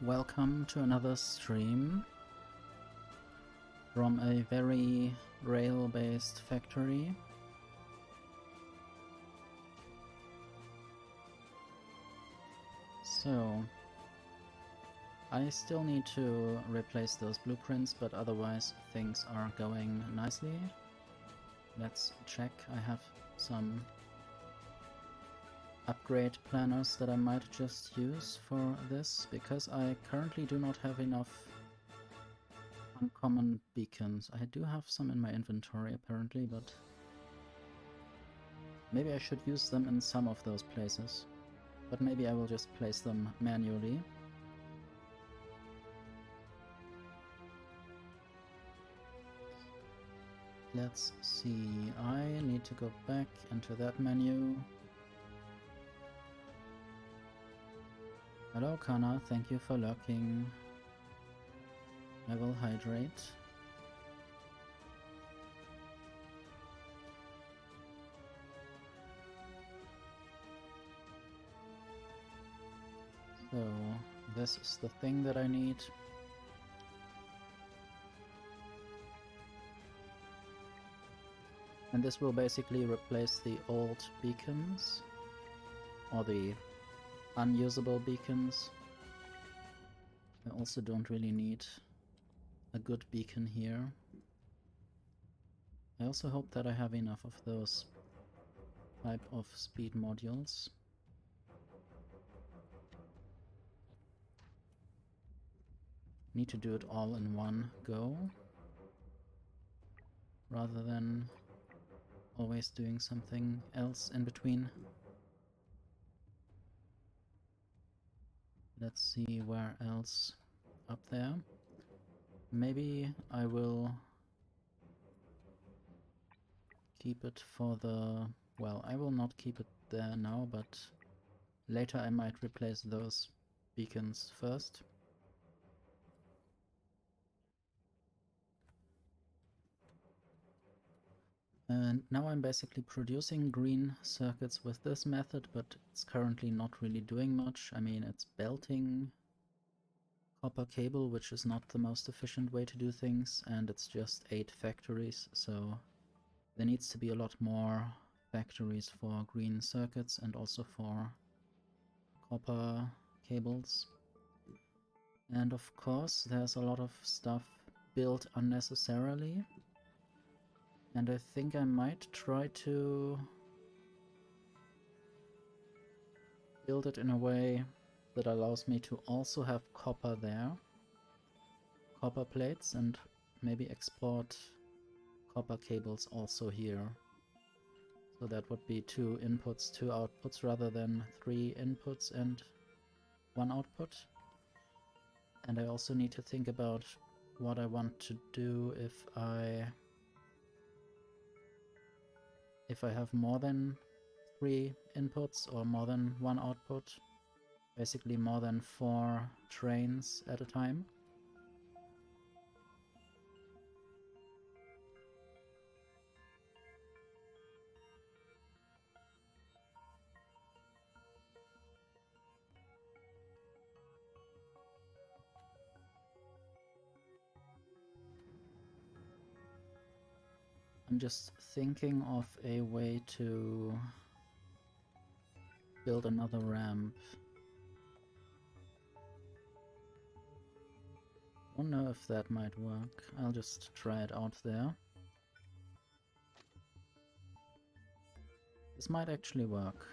Welcome to another stream from a very rail-based factory. So, I still need to replace those blueprints, but otherwise things are going nicely. Let's check. I have some upgrade planners that I might just use for this, because I currently do not have enough uncommon beacons. I do have some in my inventory apparently, but maybe I should use them in some of those places. But maybe I will just place them manually. Let's see, I need to go back into that menu. Hello Kana, thank you for lurking. I will hydrate. So, this is the thing that I need. And this will basically replace the old beacons, or the unusable beacons. I also don't really need a good beacon here. I also hope that I have enough of those type of speed modules. Need to do it all in one go, rather than always doing something else in between. Let's see where else up there. Maybe I will keep it for the... well, I will not keep it there now, but later I might replace those beacons first. And now I'm basically producing green circuits with this method, but it's currently not really doing much. I mean, it's belting copper cable, which is not the most efficient way to do things, and it's just 8 factories, so there needs to be a lot more factories for green circuits and also for copper cables. And of course, there's a lot of stuff built unnecessarily. And I think I might try to build it in a way that allows me to also have copper there. Copper plates, and maybe export copper cables also here. So that would be 2 inputs, 2 outputs, rather than 3 inputs and 1 output. And I also need to think about what I want to do if I have more than 3 inputs or more than 1 output. Basically more than 4 trains at a time. I'm just thinking of a way to build another ramp. Don't know if that might work. I'll just try it out there. This might actually work.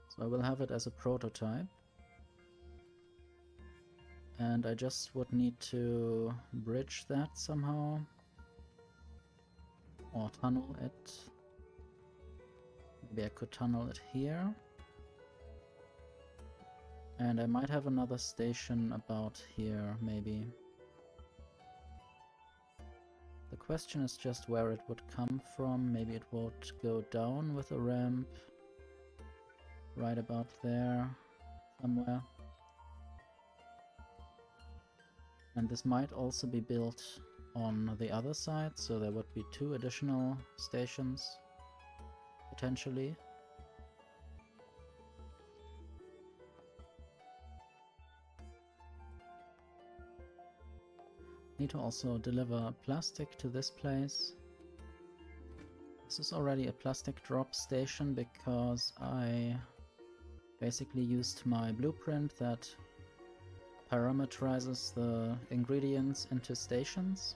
So I will have it as a prototype. And I just would need to bridge that somehow. Or tunnel it. Maybe I could tunnel it here. And I might have another station about here, maybe. The question is just where it would come from. Maybe it would go down with a ramp. Right about there, somewhere. And this might also be built on the other side, so there would be 2 additional stations, potentially. Need to also deliver plastic to this place. This is already a plastic drop station because I basically used my blueprint that parameterizes the ingredients into stations.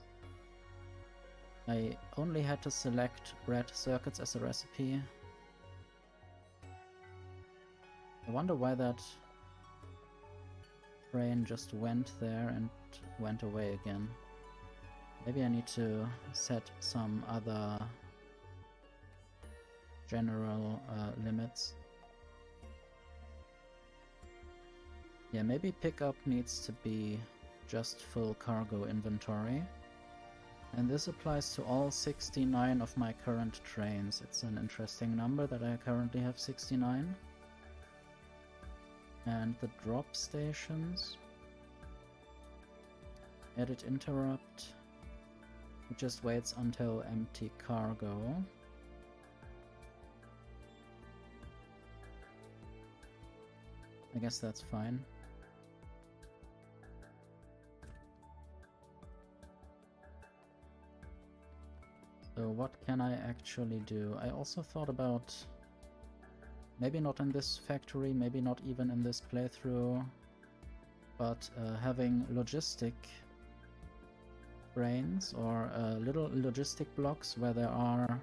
I only had to select red circuits as a recipe. I wonder why that train just went there and went away again. Maybe I need to set some other general limits. Yeah, maybe pickup needs to be just full cargo inventory. And this applies to all 69 of my current trains. It's an interesting number that I currently have 69. And the drop stations. Edit interrupt. It just waits until empty cargo. I guess that's fine. So what can I actually do? I also thought about, maybe not in this factory, maybe not even in this playthrough, but having logistic brains or little logistic blocks where there are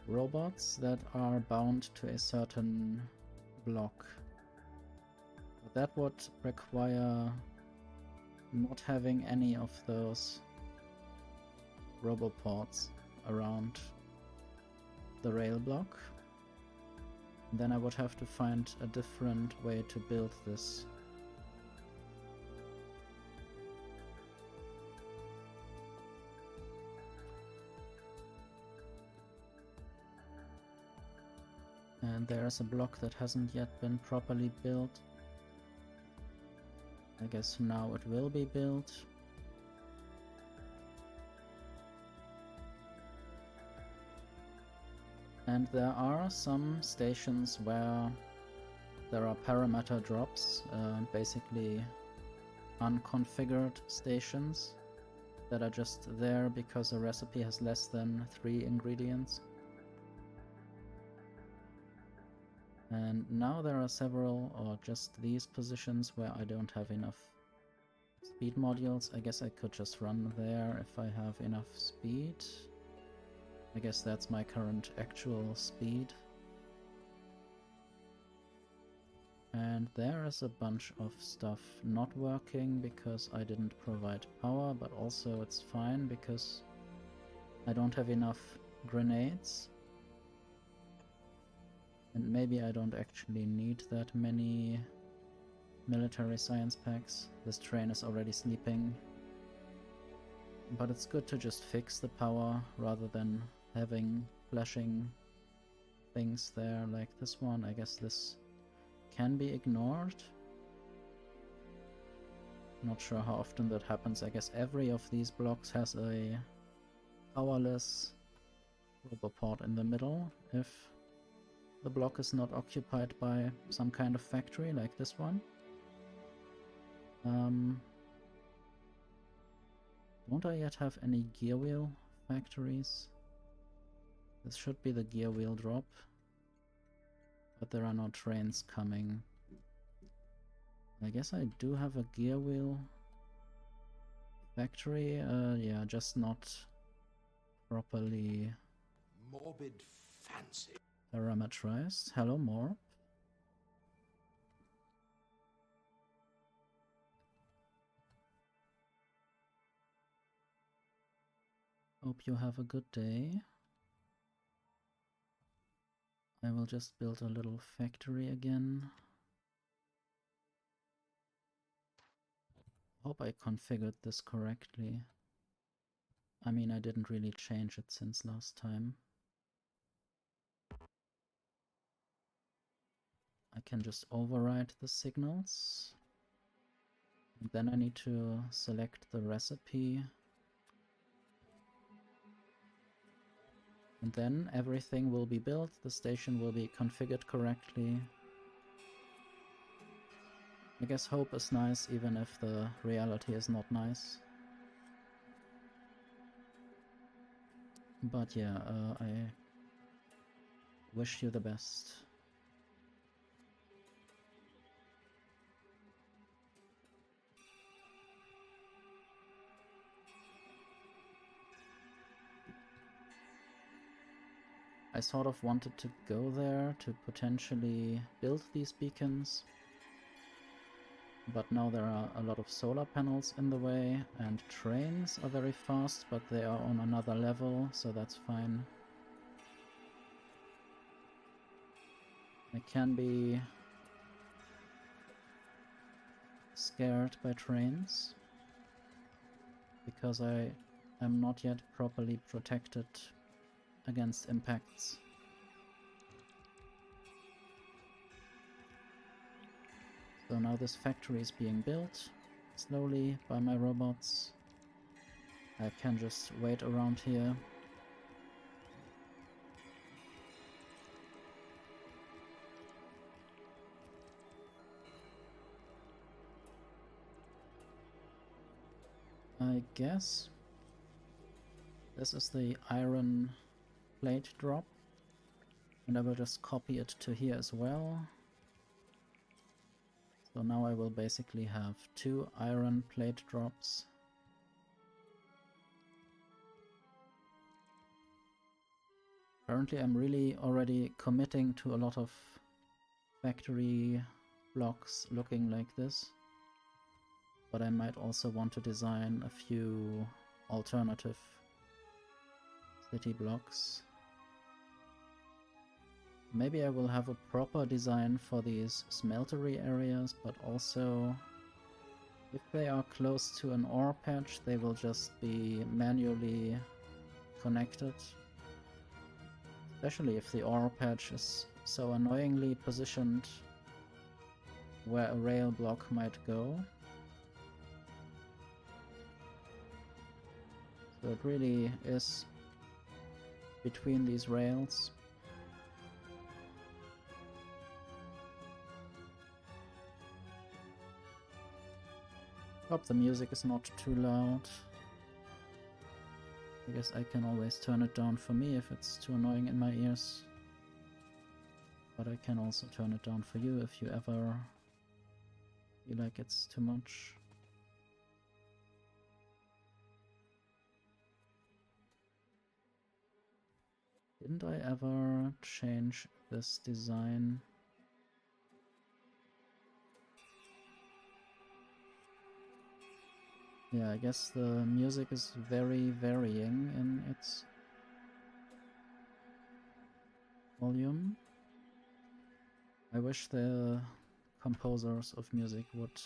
robots that are bound to a certain block. But that would require not having any of those robopods around the rail block. Then I would have to find a different way to build this. And there's a block that hasn't yet been properly built. I guess now it will be built. And there are some stations where there are parameter drops, basically unconfigured stations that are just there because a recipe has less than 3 ingredients. And now there are several, or just these positions where I don't have enough speed modules. I guess I could just run there if I have enough speed. I guess that's my current actual speed. And there is a bunch of stuff not working because I didn't provide power, but also it's fine because I don't have enough grenades. And maybe I don't actually need that many military science packs. This train is already sleeping. But it's good to just fix the power rather than having flashing things there like this one. I guess this can be ignored. Not sure how often that happens. I guess every of these blocks has a powerless robopod in the middle if the block is not occupied by some kind of factory like this one. Don't I yet have any gear wheel factories? This should be the gear wheel drop, but there are no trains coming. I guess I do have a gear wheel factory, yeah, just not properly morbid fancy parameterized. Hello, Morp. Hope you have a good day. I will just build a little factory again. Hope I configured this correctly. I mean, I didn't really change it since last time. I can just override the signals. And then I need to select the recipe. And then everything will be built, the station will be configured correctly. I guess hope is nice even if the reality is not nice. But yeah, I wish you the best. I sort of wanted to go there to potentially build these beacons, but now there are a lot of solar panels in the way, and trains are very fast, but they are on another level, so that's fine. I can be scared by trains, because I am not yet properly protected against impacts. So now this factory is being built slowly by my robots. I can just wait around here. I guess this is the iron plate drop, and I will just copy it to here as well. So now I will basically have 2 iron plate drops. Currently I'm really already committing to a lot of factory blocks looking like this, but I might also want to design a few alternative city blocks. Maybe I will have a proper design for these smeltery areas, but also if they are close to an ore patch, they will just be manually connected. Especially if the ore patch is so annoyingly positioned where a rail block might go. So it really is between these rails. Hope the music is not too loud. I guess I can always turn it down for me if it's too annoying in my ears. But I can also turn it down for you if you ever feel like it's too much. Didn't I ever change this design? Yeah, I guess the music is very varying in its volume. I wish the composers of music would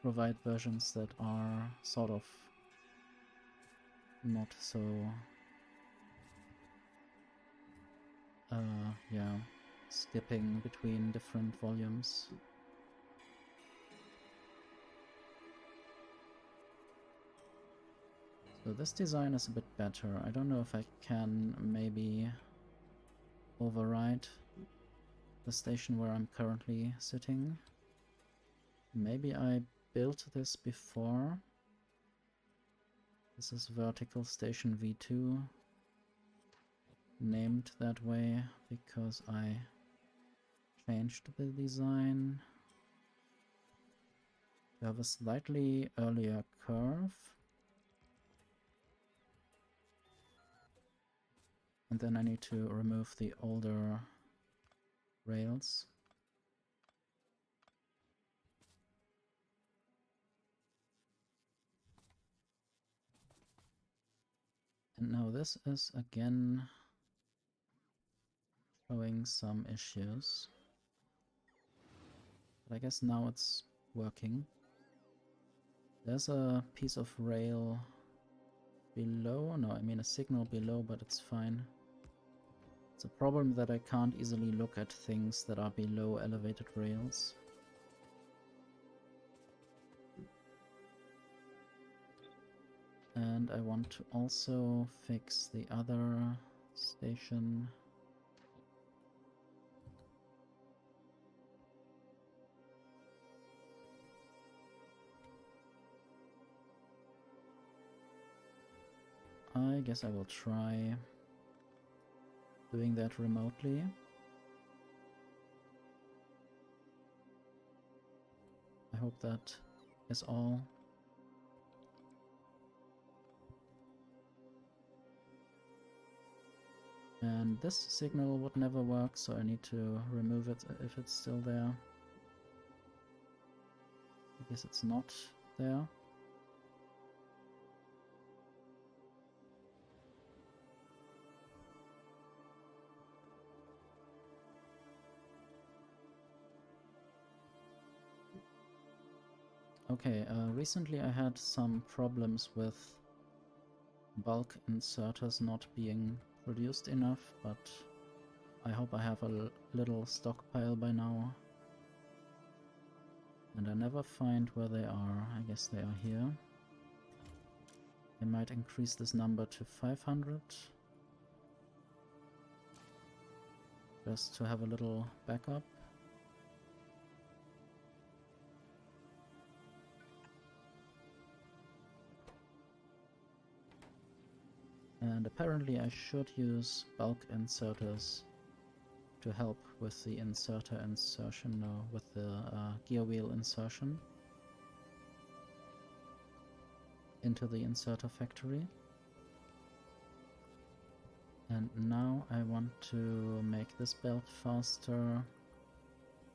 provide versions that are sort of not so yeah, skipping between different volumes. So this design is a bit better. I don't know if I can maybe override the station where I'm currently sitting. Maybe I built this before. This is vertical station V2, named that way because I changed the design to have a slightly earlier curve. And then I need to remove the older rails. And now this is again showing some issues. But I guess now it's working. There's a piece of rail below. No, I mean a signal below, but it's fine. It's a problem that I can't easily look at things that are below elevated rails. And I want to also fix the other station. I guess I will try. doing that remotely. I hope that is all. And this signal would never work, so I need to remove it if it's still there. I guess it's not there. Okay, recently I had some problems with bulk inserters not being produced enough, but I hope I have a little stockpile by now. And I never find where they are. I guess they are here. I might increase this number to 500. Just to have a little backup. And apparently I should use bulk inserters to help with the inserter insertion, no, with the gear wheel insertion into the inserter factory. And now I want to make this belt faster.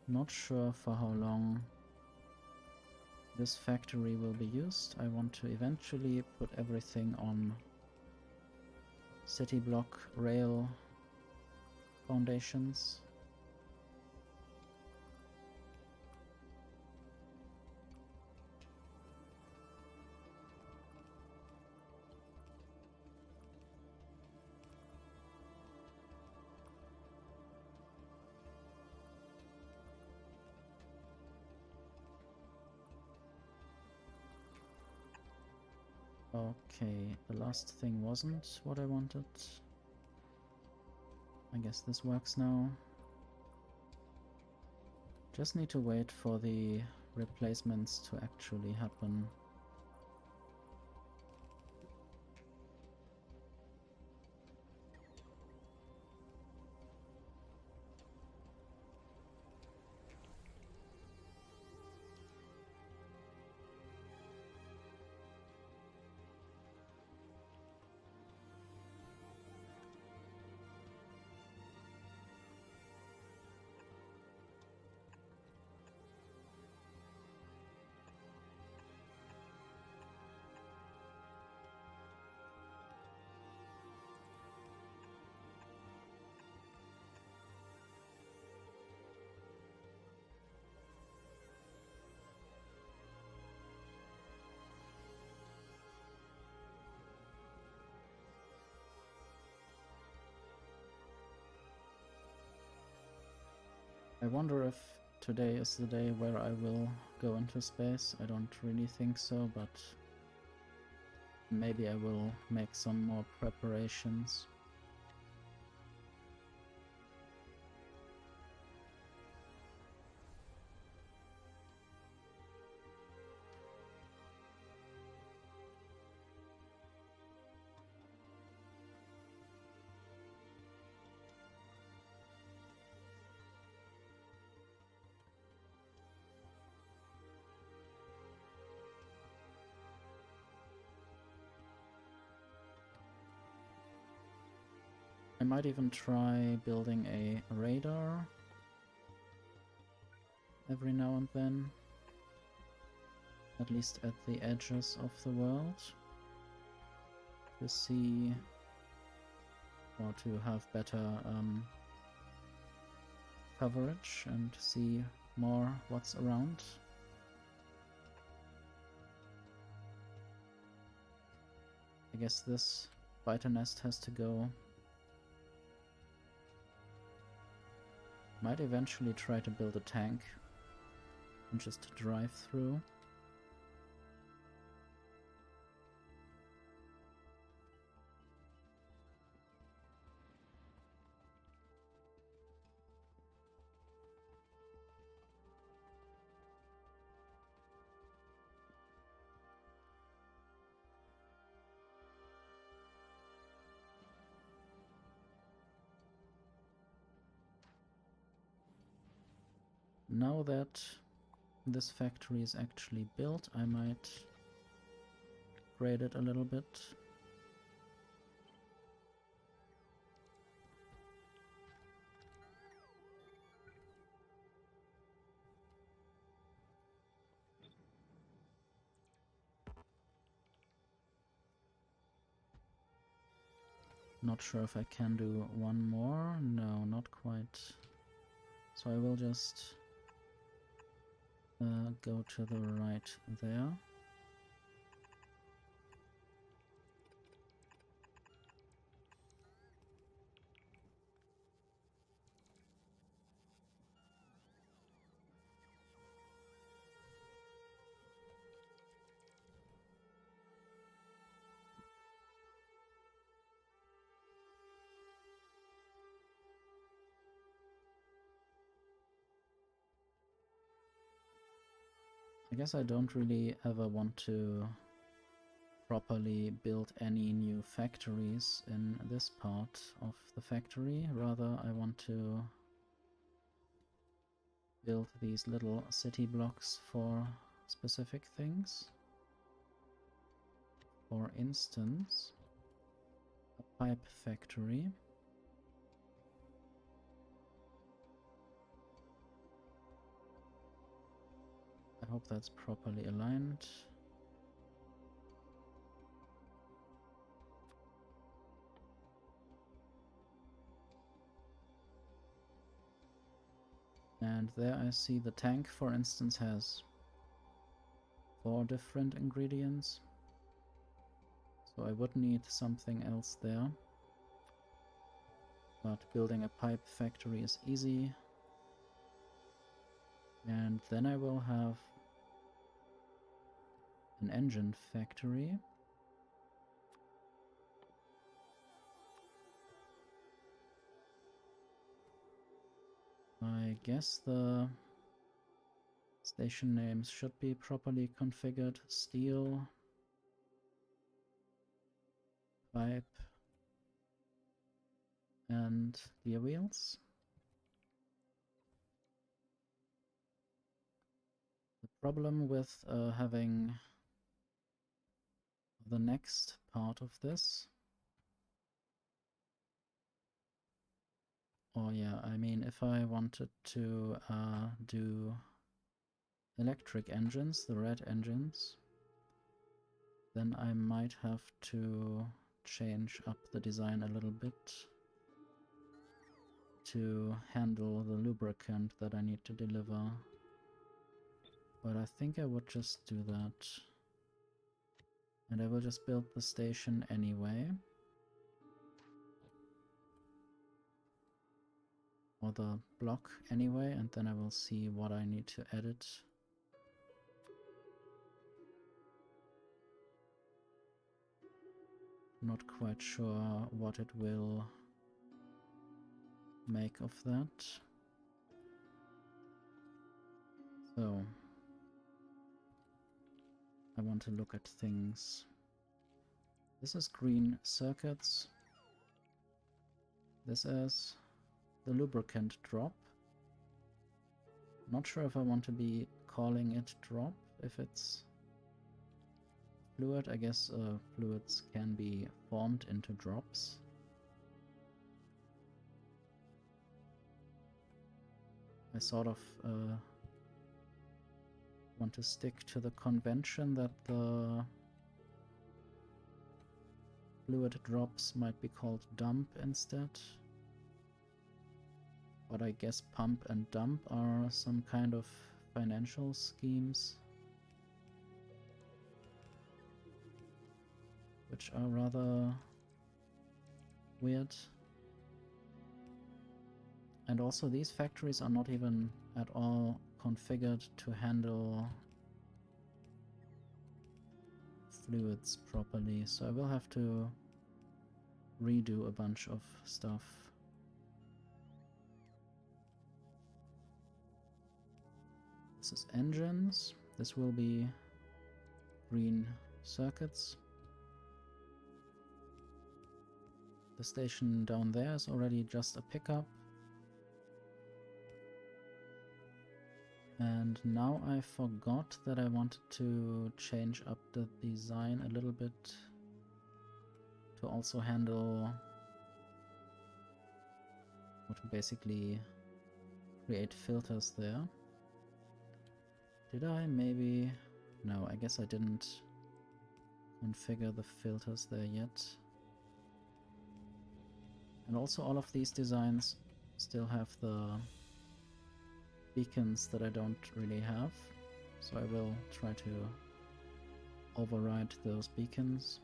Not sure for how long this factory will be used. I want to eventually put everything on city block rail foundations. Okay, the last thing wasn't what I wanted. I guess this works now. Just need to wait for the replacements to actually happen. I wonder if today is the day where I will go into space. I don't really think so, but maybe I will make some more preparations. I might even try building a radar every now and then, at least at the edges of the world, to see or to have better coverage and see more what's around. I guess this biter nest has to go. Might eventually try to build a tank and just drive through. now that this factory is actually built, I might grade it a little bit. Not sure if I can do one more. No, not quite. So I will just go to the right there. I guess I don't really ever want to properly build any new factories in this part of the factory. Rather, I want to build these little city blocks for specific things. For instance, a pipe factory. I hope that's properly aligned. And there I see the tank, for instance, has 4 different ingredients. So I would need something else there. But building a pipe factory is easy. And then I will have an engine factory. I guess the station names should be properly configured. Steel, pipe, and gear wheels. The problem with having the next part of this, oh yeah, I mean, if I wanted to do electric engines, the red engines, then I might have to change up the design a little bit to handle the lubricant that I need to deliver. But I think I would just do that. And I will just build the station anyway. Or the block anyway, and then I will see what I need to edit. Not quite sure what it will make of that. So I want to look at things. This is green circuits. This is the lubricant drop. Not sure if I want to be calling it drop, if it's fluid. I guess fluids can be formed into drops. I sort of want to stick to the convention that the fluid drops might be called dump instead. But I guess pump and dump are some kind of financial schemes, which are rather weird. And also these factories are not even at all configured to handle fluids properly, so I will have to redo a bunch of stuff. This is engines. This will be green circuits. The station down there is already just a pickup. And now I forgot that I wanted to change up the design a little bit to also handle or to basically create filters there. Did I? Maybe? No, I guess I didn't configure the filters there yet. And also all of these designs still have the beacons that I don't really have. So I will try to override those beacons.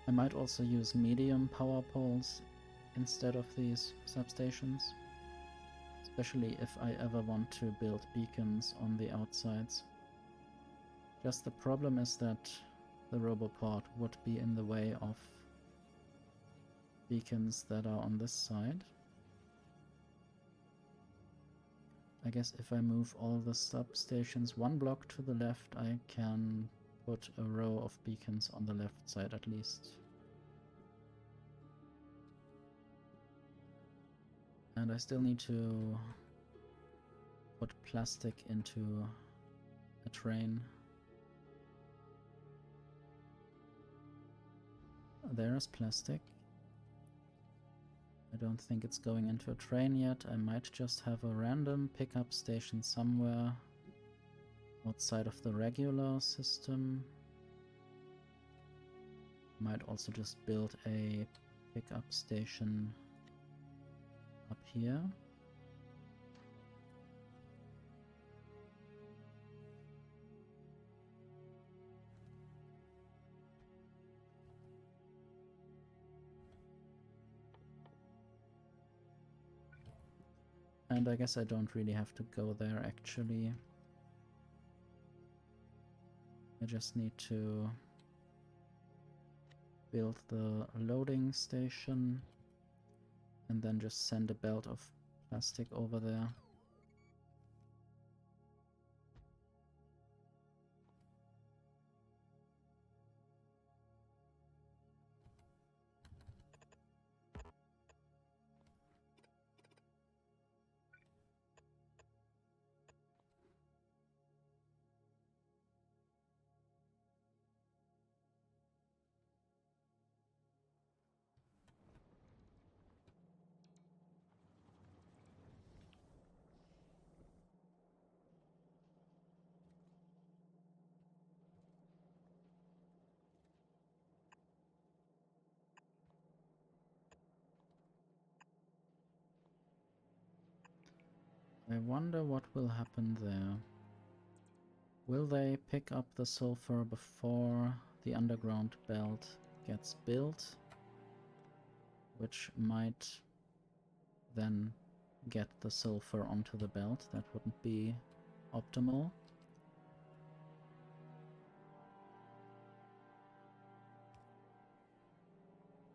I might also use medium power poles instead of these substations, especially if I ever want to build beacons on the outsides. Just the problem is that the roboport would be in the way of beacons that are on this side. I guess if I move all the substations one block to the left, I can put a row of beacons on the left side at least. And I still need to put plastic into a train. There's plastic. I don't think it's going into a train yet. I might just have a random pickup station somewhere outside of the regular system. Might also just build a pickup station up here. And I guess I don't really have to go there actually. I just need to build the loading station and then just send a belt of plastic over there. I wonder what will happen there. Will they pick up the sulfur before the underground belt gets built? Which might then get the sulfur onto the belt. That wouldn't be optimal.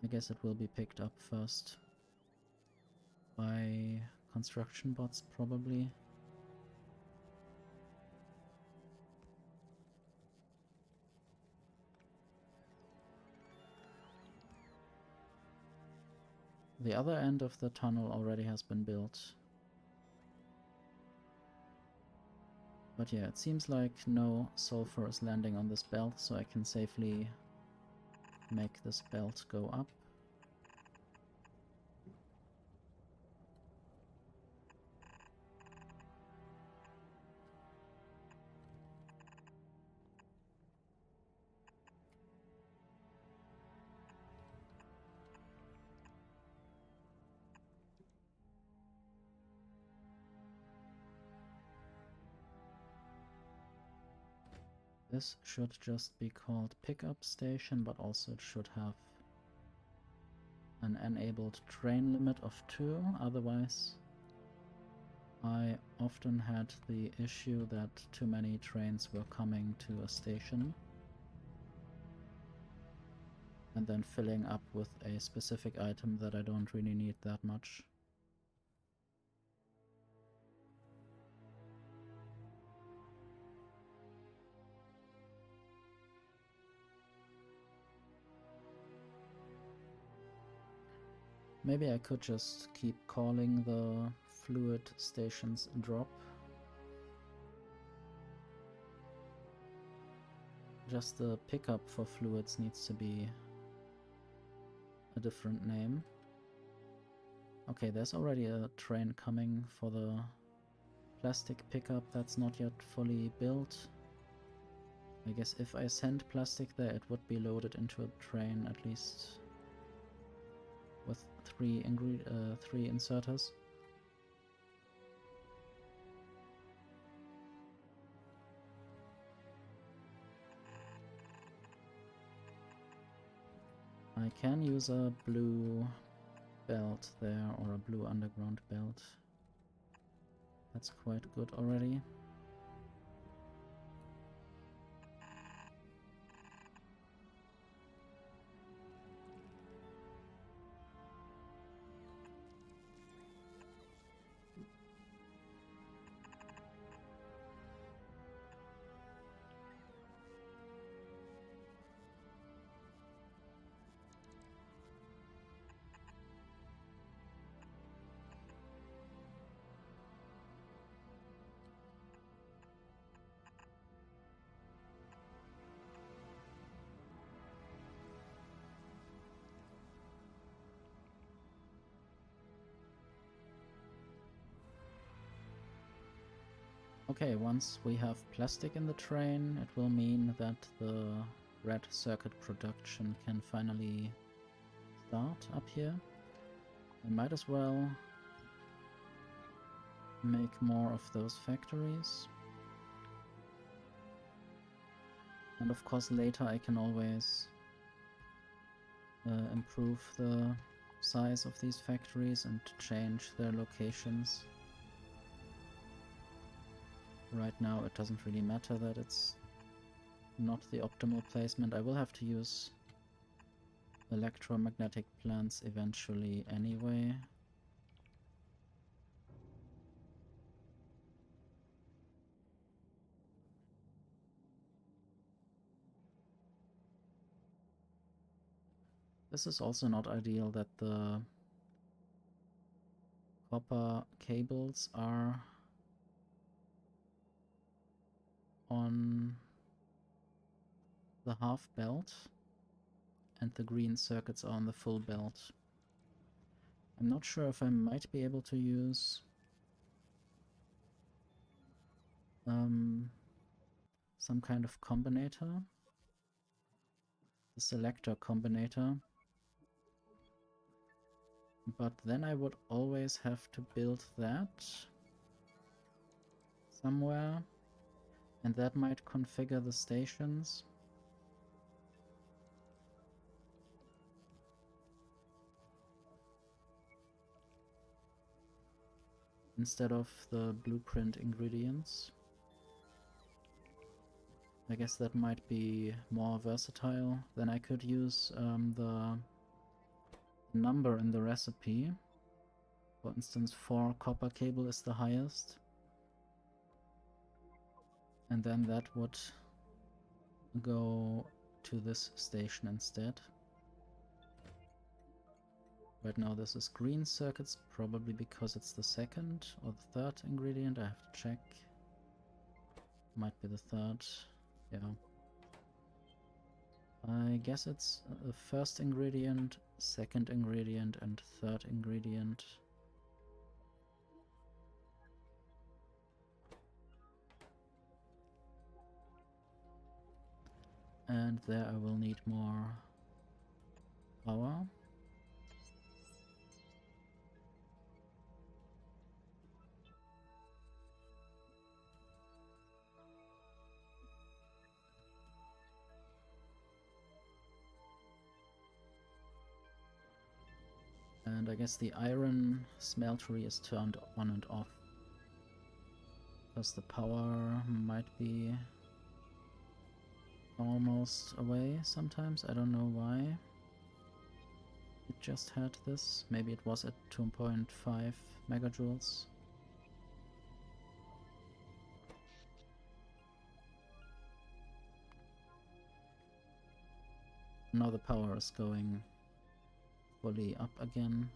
I guess it will be picked up first by construction bots, probably. The other end of the tunnel already has been built. But yeah, it seems like no sulfur is landing on this belt, so I can safely make this belt go up. This should just be called pickup station, but also it should have an enabled train limit of 2, otherwise I often had the issue that too many trains were coming to a station and then filling up with a specific item that I don't really need that much. Maybe I could just keep calling the fluid stations drop. Just the pickup for fluids needs to be a different name. Okay, there's already a train coming for the plastic pickup that's not yet fully built. I guess if I send plastic there, it would be loaded into a train at least with three inserters. I can use a blue belt there, or a blue underground belt. That's quite good already. Okay, once we have plastic in the train, it will mean that the red circuit production can finally start up here. I might as well make more of those factories. And of course later I can always improve the size of these factories and change their locations. Right now it doesn't really matter that it's not the optimal placement. I will have to use electromagnetic plants eventually anyway. This is also not ideal that the copper cables are on the half belt and the green circuits are on the full belt. I'm not sure if I might be able to use some kind of combinator, the selector combinator, but then I would always have to build that somewhere, and that might configure the stations. Instead of the blueprint ingredients. I guess that might be more versatile. Then I could use the number in the recipe. For instance, 4 copper cable is the highest. And then that would go to this station instead. Right now this is green circuits, probably because it's the second or the third ingredient. I have to check. Might be the third. Yeah. I guess it's the first ingredient, second ingredient, and third ingredient. And there I will need more power. And I guess the iron smeltery is turned on and off. Because the power might be almost away sometimes. I don't know why it just had this. Maybe it was at 2.5 megajoules. Now the power is going fully up again.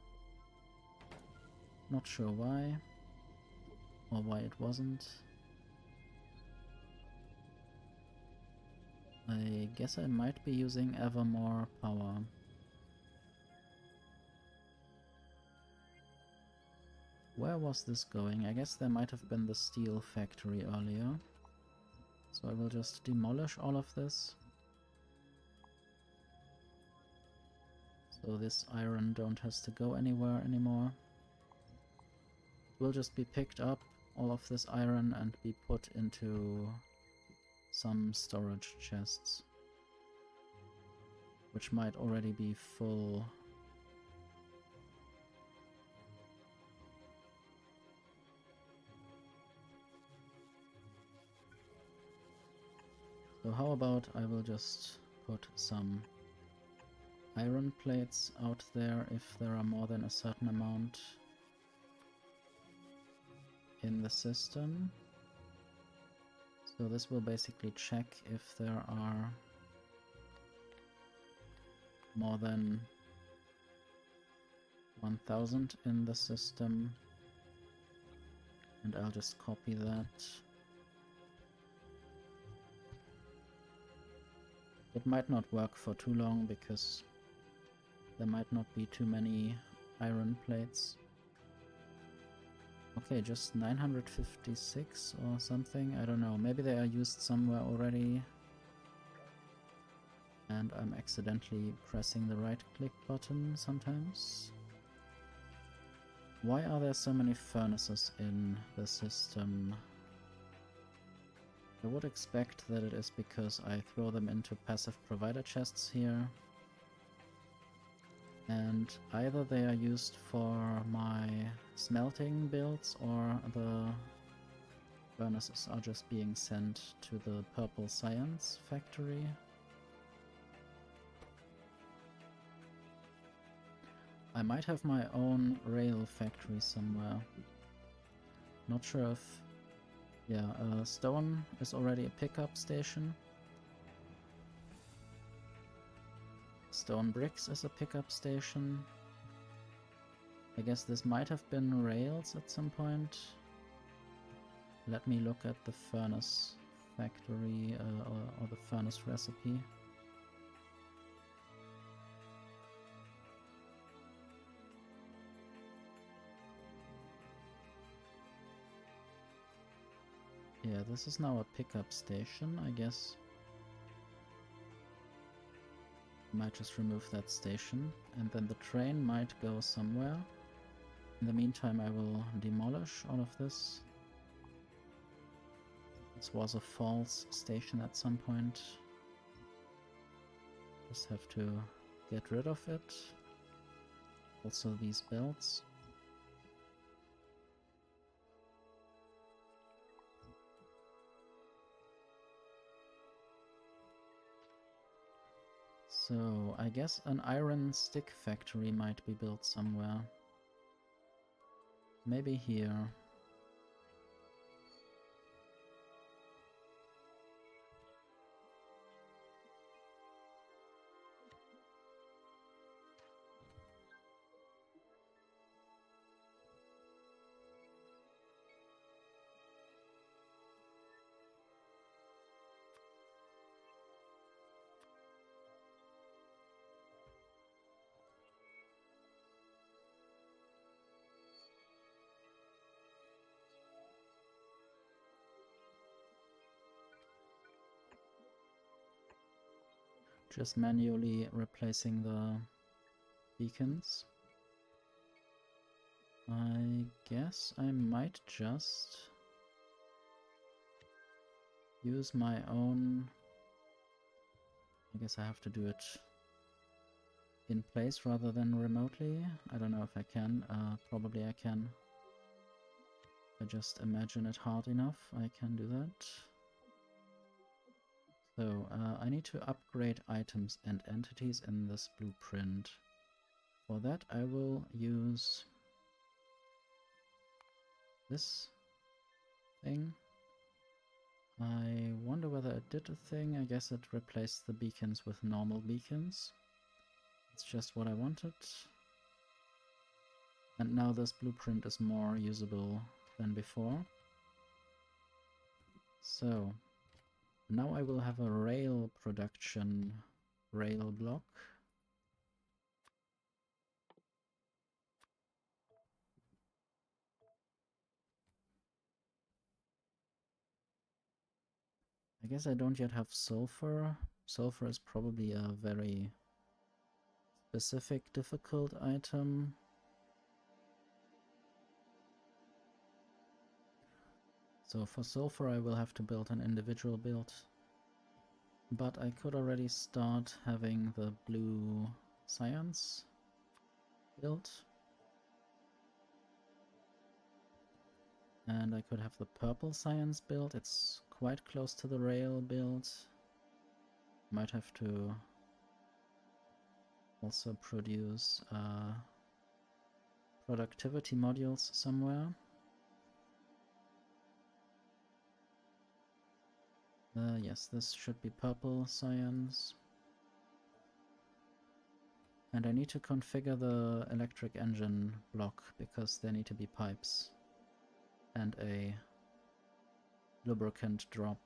Not sure why, or why it wasn't. I guess I might be using ever more power. Where was this going? I guess there might have been the steel factory earlier. So I will just demolish all of this. So this iron don't has to go anywhere anymore. It will just be picked up, all of this iron, and be put into some storage chests. Which might already be full. So how about I will just put some iron plates out there if there are more than a certain amount in the system. So this will basically check if there are more than 1000 in the system, and I'll just copy that. It might not work for too long because there might not be too many iron plates. Okay, just 956 or something, I don't know. Maybe they are used somewhere already and I'm accidentally pressing the right click button sometimes. Why are there so many furnaces in the system? I would expect that it is because I throw them into passive provider chests here. And either they are used for my smelting builds or the furnaces are just being sent to the purple science factory. I might have my own rail factory somewhere. Not sure if... Yeah, stone is already a pickup station. Stone bricks is a pickup station. I guess this might have been rails at some point. Let me look at the furnace factory or the furnace recipe. Yeah, this is now a pickup station, I guess. Might just remove that station, and then the train might go somewhere. In the meantime, I will demolish all of this. This was a false station at some point. Just have to get rid of it. Also these belts. So, I guess an iron stick factory might be built somewhere. Maybe here. Just manually replacing the beacons. I guess I might just use my own... I guess I have to do it in place rather than remotely. I don't know if I can. Probably I can. I just imagine it hard enough, I can do that. So I need to upgrade items and entities in this blueprint. For that I will use this thing. I wonder whether it did a thing. I guess it replaced the beacons with normal beacons. It's just what I wanted. And now this blueprint is more usable than before. So now I will have a rail production rail block. I guess I don't yet have sulfur. Sulfur is probably a very specific difficult item. So for sulfur I will have to build an individual build. But I could already start having the blue science built. And I could have the purple science build. It's quite close to the rail build. Might have to also produce productivity modules somewhere. Yes, this should be purple science. And I need to configure the electric engine block because there need to be pipes and a lubricant drop.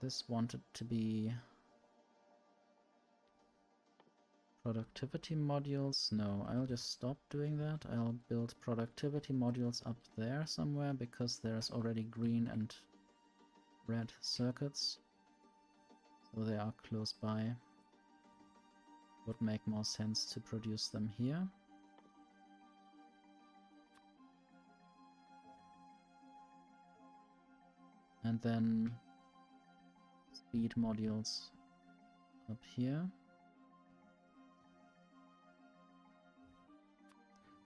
This wanted to be productivity modules. No, I'll just stop doing that. I'll build productivity modules up there somewhere because there's already green and red circuits. So they are close by. Would make more sense to produce them here. And then speed modules up here.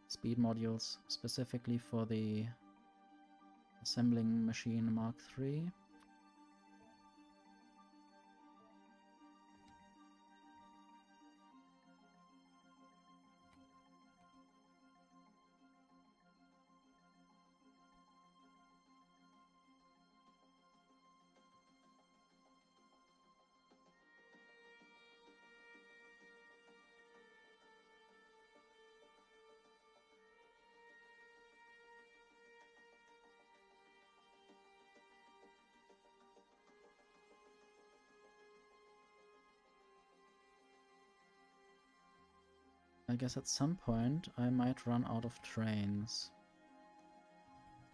Speed modules specifically for the assembling machine Mark III. I guess at some point I might run out of trains,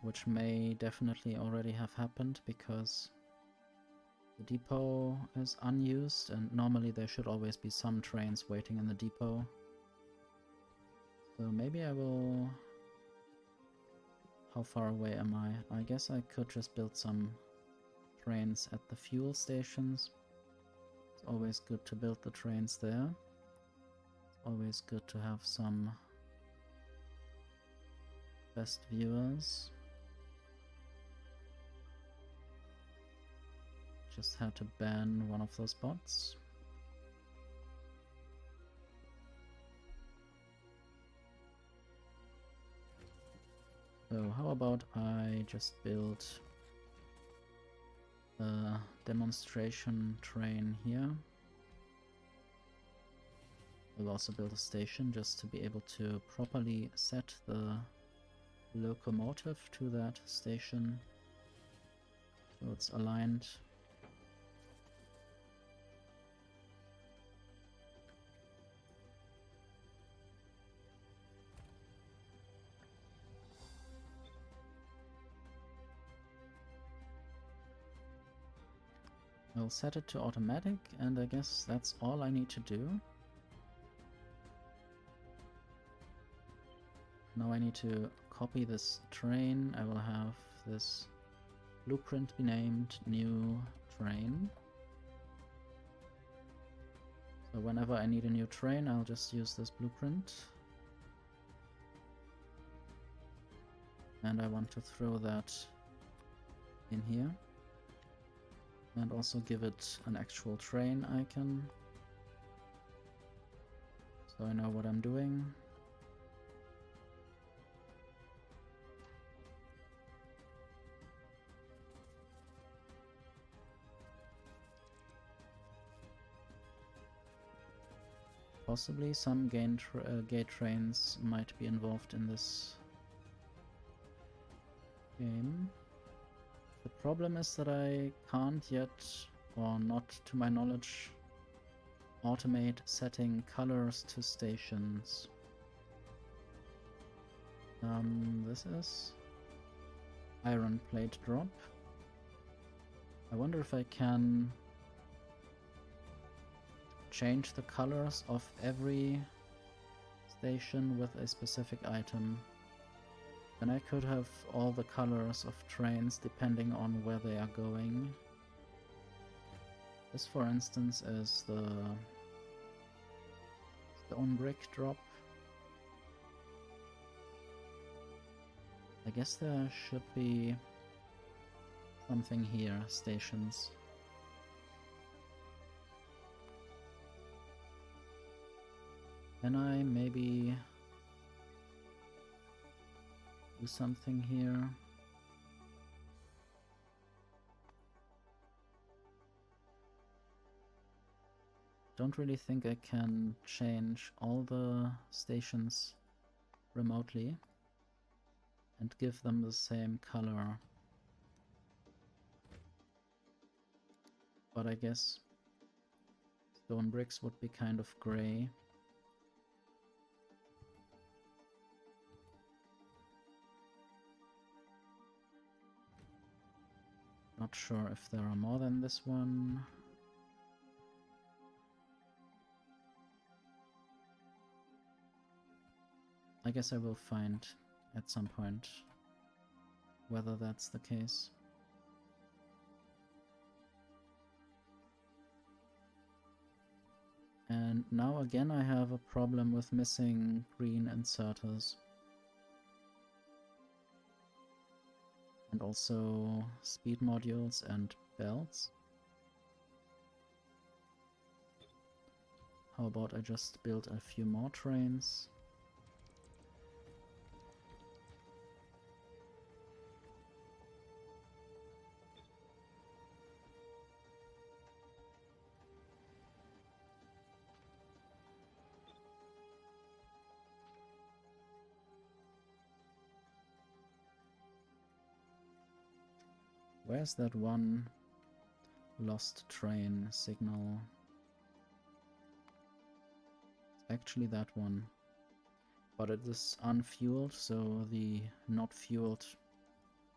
which may definitely already have happened because the depot is unused and normally there should always be some trains waiting in the depot. So maybe I will... How far away am I? I guess I could just build some trains at the fuel stations. It's always good to build the trains there. Always good to have some best viewers. Just had to ban one of those bots. So how about I just build a demonstration train here. We'll also build a station just to be able to properly set the locomotive to that station so it's aligned. I'll set it to automatic, and I guess that's all I need to do. Now I need to copy this train. I will have this blueprint be named new train. So whenever I need a new train, I'll just use this blueprint. And I want to throw that in here. And also give it an actual train icon. So I know what I'm doing. Possibly some gate trains might be involved in this game. The problem is that I can't yet, or not to my knowledge, automate setting colors to stations. This is iron plate drop. I wonder if I can change the colors of every station with a specific item. Then I could have all the colors of trains depending on where they are going. This, for instance, is the stone brick drop. I guess there should be something here, stations. Can I maybe do something here? Don't really think I can change all the stations remotely and give them the same color. But I guess stone bricks would be kind of gray. Not sure if there are more than this one. I guess I will find at some point whether that's the case. And now again I have a problem with missing green inserters. And also speed modules and belts. How about I just build a few more trains? Where's that one lost train signal? It's actually that one. But it is unfueled, so the not fueled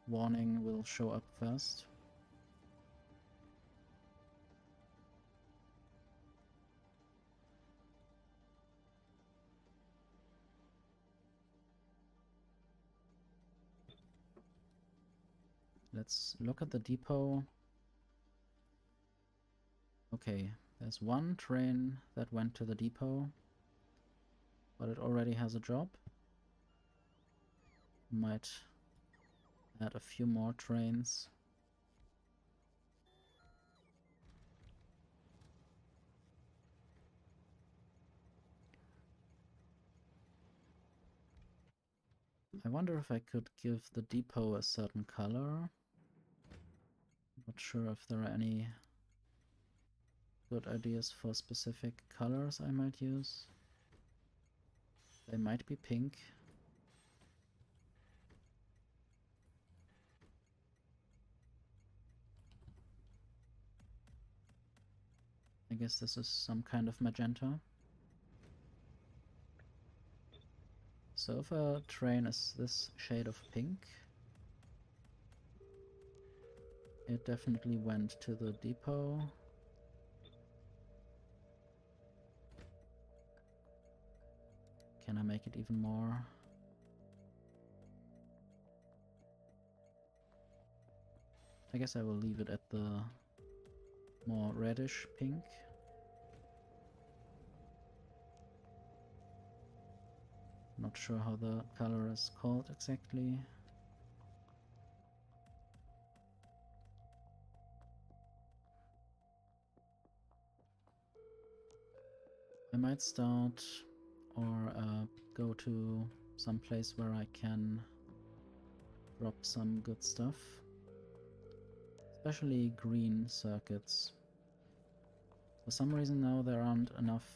warning will show up first. Let's look at the depot. Okay, there's one train that went to the depot, but it already has a job. Might add a few more trains. I wonder if I could give the depot a certain color. Not sure if there are any good ideas for specific colors I might use. They might be pink. I guess this is some kind of magenta. So if a train is this shade of pink, it definitely went to the depot. Can I make it even more? I guess I will leave it at the more reddish pink. Not sure how the color is called exactly. I might start or go to some place where I can drop some good stuff. Especially green circuits. For some reason now there aren't enough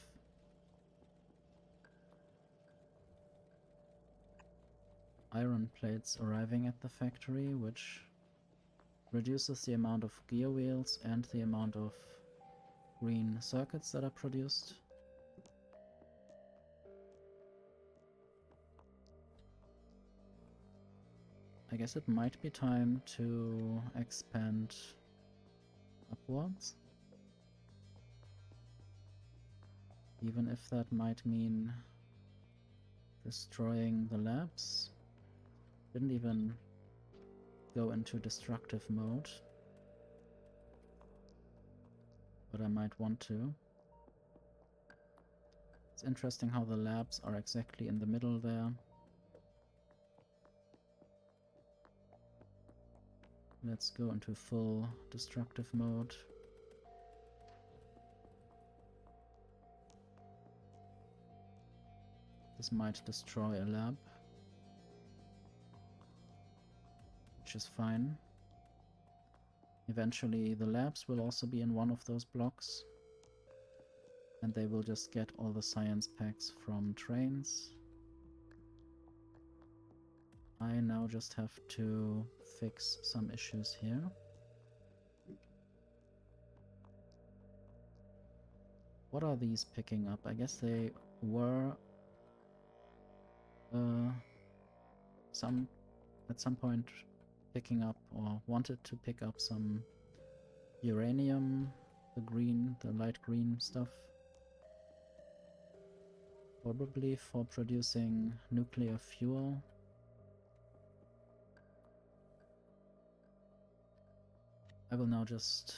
iron plates arriving at the factory, which reduces the amount of gear wheels and the amount of green circuits that are produced. I guess it might be time to expand upwards. Even if that might mean destroying the labs. Didn't even go into destructive mode. But I might want to. It's interesting how the labs are exactly in the middle there. Let's go into full destructive mode. This might destroy a lab, which is fine. Eventually the labs will also be in one of those blocks, and they will just get all the science packs from trains. I now just have to fix some issues here. What are these picking up? I guess they were at some point picking up or wanted to pick up some uranium, the light green stuff. Probably for producing nuclear fuel. I will now just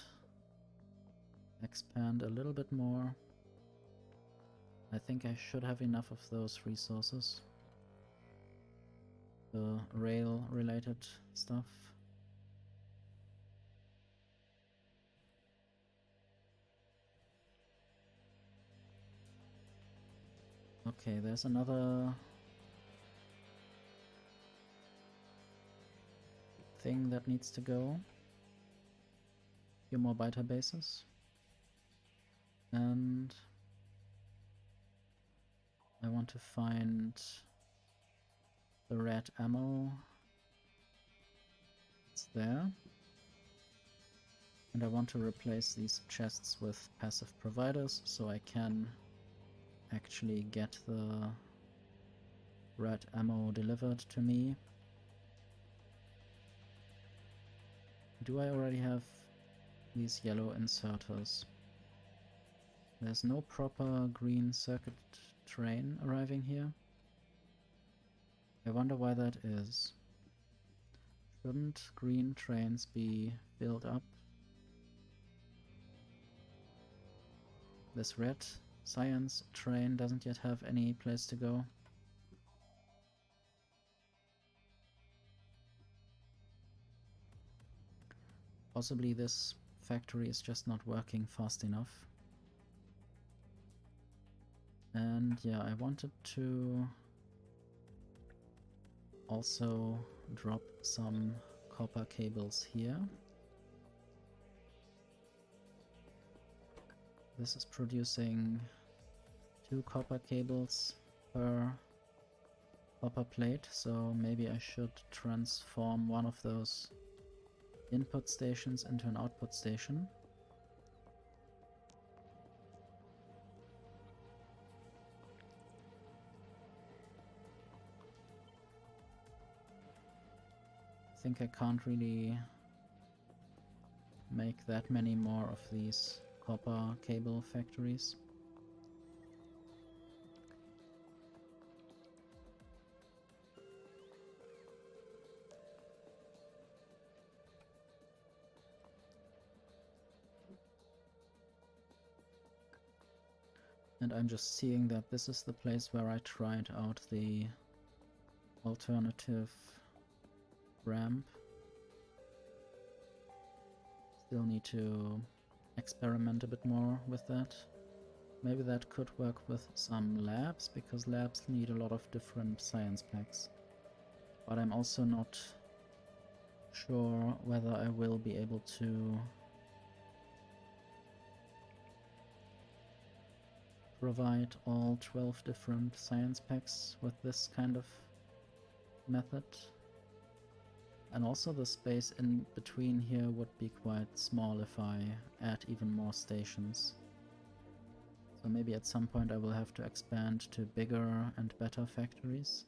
expand a little bit more. I think I should have enough of those resources. The rail related stuff. Okay, there's another thing that needs to go. Few more beta bases. And I want to find the red ammo. It's there. And I want to replace these chests with passive providers so I can actually get the red ammo delivered to me. Do I already have these yellow inserters? There's no proper green circuit train arriving here. I wonder why that is. Shouldn't green trains be filled up? This red science train doesn't yet have any place to go. Possibly this factory is just not working fast enough. And yeah, I wanted to also drop some copper cables here. This is producing 2 copper cables per copper plate, so maybe I should transform one of those input stations into an output station. I think I can't really make that many more of these copper cable factories. And I'm just seeing that this is the place where I tried out the alternative ramp. Still need to experiment a bit more with that. Maybe that could work with some labs, because labs need a lot of different science packs. But I'm also not sure whether I will be able to provide all 12 different science packs with this kind of method. And also the space in between here would be quite small if I add even more stations. So maybe at some point I will have to expand to bigger and better factories.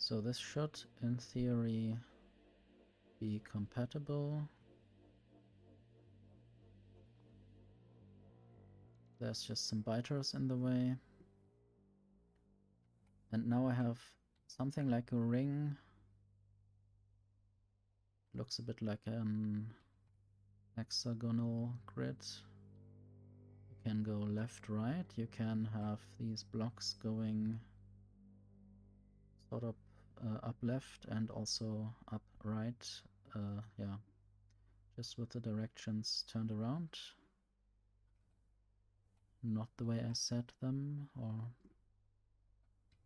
So this should, in theory, be compatible. There's just some biters in the way. And now I have something like a ring. Looks a bit like an hexagonal grid. You can go left, right. You can have these blocks going sort of up left and also up right. Yeah, just with the directions turned around. Not the way I set them, or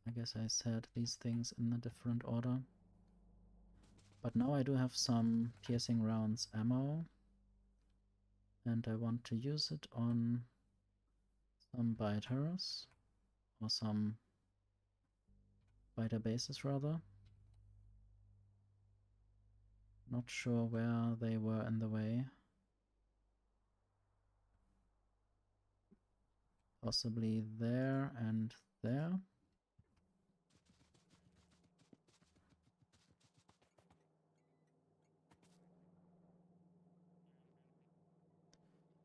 I guess I said these things in a different order. But now I do have some piercing rounds ammo, and I want to use it on some biters, or some biter bases rather. Not sure where they were in the way. Possibly there and there.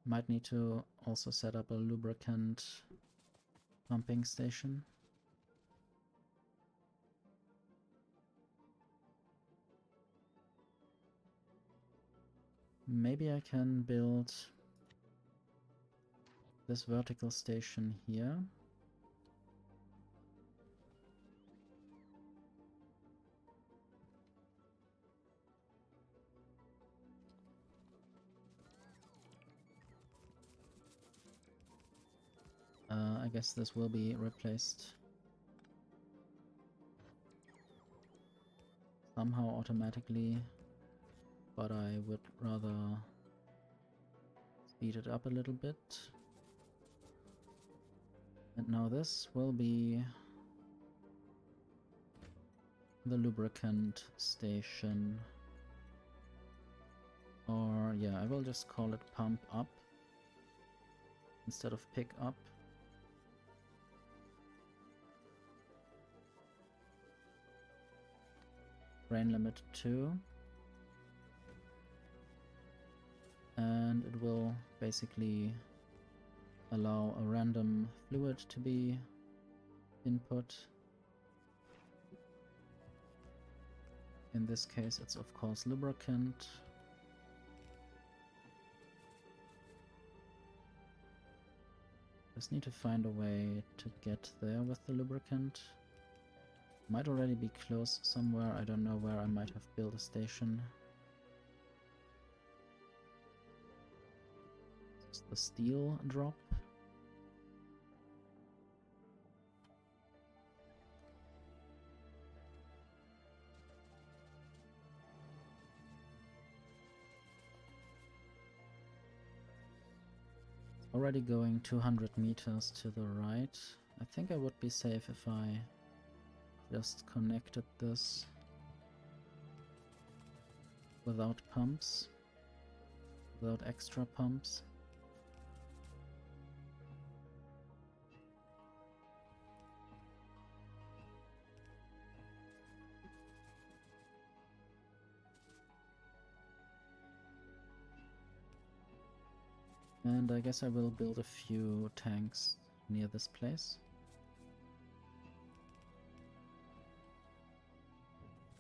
Might need to also set up a lubricant pumping station. Maybe I can build this vertical station here. I guess this will be replaced somehow automatically, but I would rather speed it up a little bit. And now this will be the lubricant station. Or yeah, I will just call it pump up instead of pick up. Rain limit 2. And it will basically allow a random fluid to be input. In this case it's of course lubricant. Just need to find a way to get there with the lubricant. Might already be close somewhere, I don't know where I might have built a station. This is the steel drop. Already going 200 meters to the right. I think I would be safe if I just connected this without pumps, without extra pumps. And I guess I will build a few tanks near this place.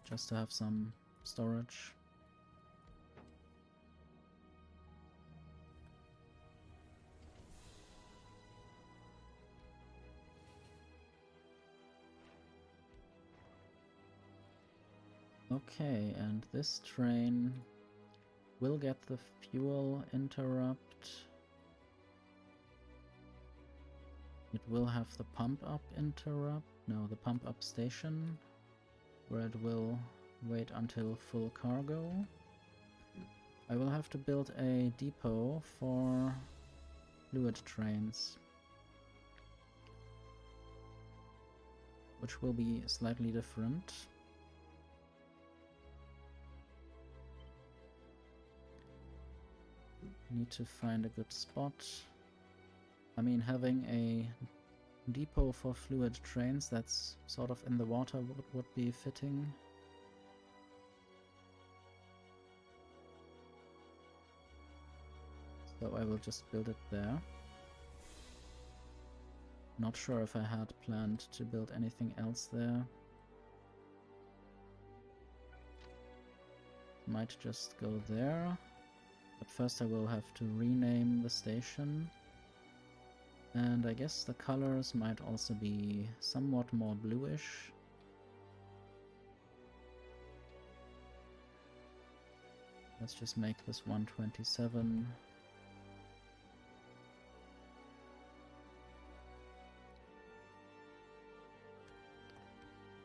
Just to have some storage. Okay, and this train will get the fuel interrupt. It will have the pump up interrupt. No, the pump up station, where it will wait until full cargo. I will have to build a depot for fluid trains, which will be slightly different. Need to find a good spot. I mean, having a depot for fluid trains that's sort of in the water would be fitting. So I will just build it there. Not sure if I had planned to build anything else there. Might just go there. But first I will have to rename the station. And I guess the colors might also be somewhat more bluish. Let's just make this 127.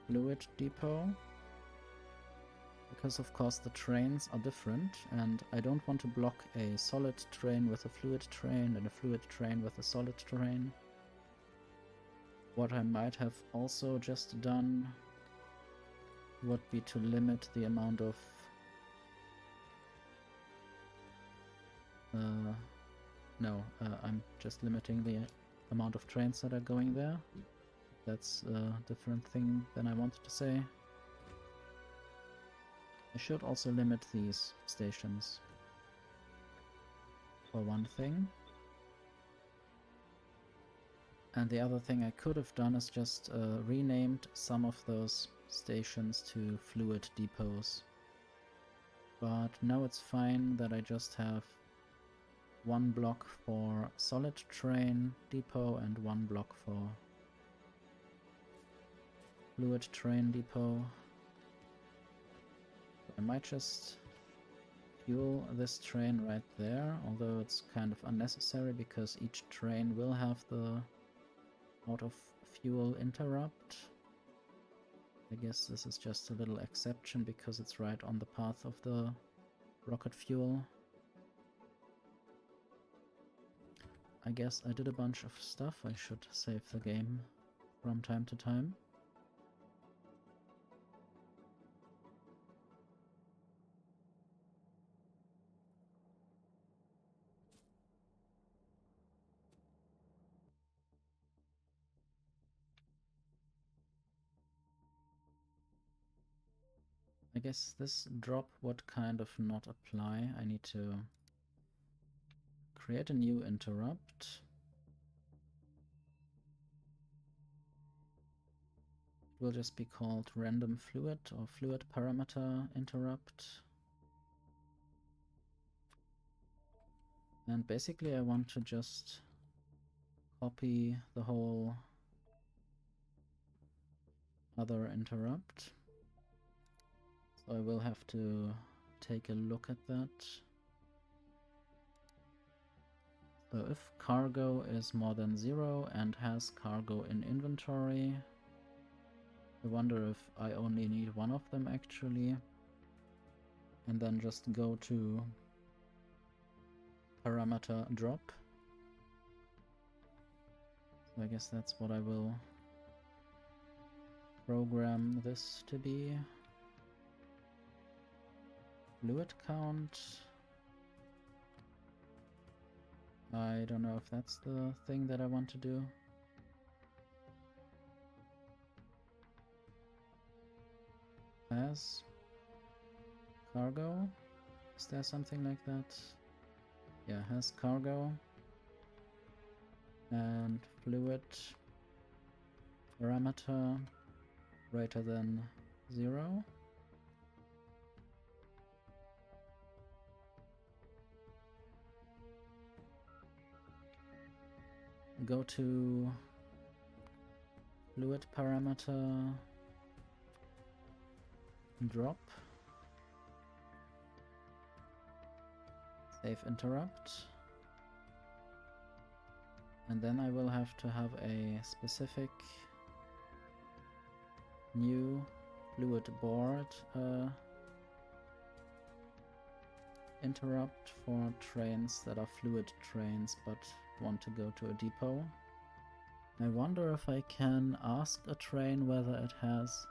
Fluid depot. Because of course the trains are different, and I don't want to block a solid train with a fluid train and a fluid train with a solid train. What I might have also just done would be to limit the amount of I'm just limiting the amount of trains that are going there. That's a different thing than I wanted to say. I should also limit these stations, for one thing. And the other thing I could have done is just renamed some of those stations to fluid depots. But now it's fine that I just have one block for solid train depot and one block for fluid train depot. I might just fuel this train right there, although it's kind of unnecessary because each train will have the out of fuel interrupt. I guess this is just a little exception because it's right on the path of the rocket fuel. I guess I did a bunch of stuff. I should save the game from time to time. I guess this drop would kind of not apply. I need to create a new interrupt. It will just be called random fluid or fluid parameter interrupt. And basically I want to just copy the whole other interrupt. So I will have to take a look at that. So if cargo is more than 0 and has cargo in inventory, I wonder if I only need one of them actually, and then just go to parameter drop. So I guess that's what I will program this to be. Fluid count. I don't know if that's the thing that I want to do. Has cargo? Is there something like that? Yeah, has cargo. And fluid parameter greater than 0. go to fluid parameter, drop, save interrupt, and then I will have to have a specific new fluid board interrupt for trains that are fluid trains but want to go to a depot. I wonder if I can ask a train whether it has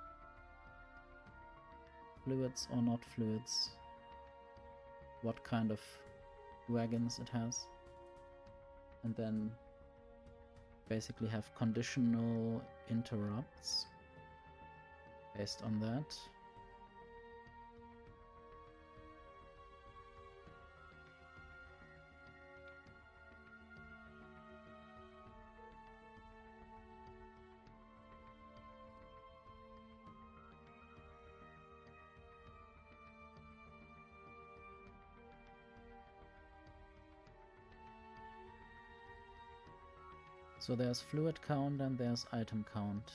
fluids or not fluids, what kind of wagons it has, and then basically have conditional interrupts based on that. So there's fluid count and there's item count.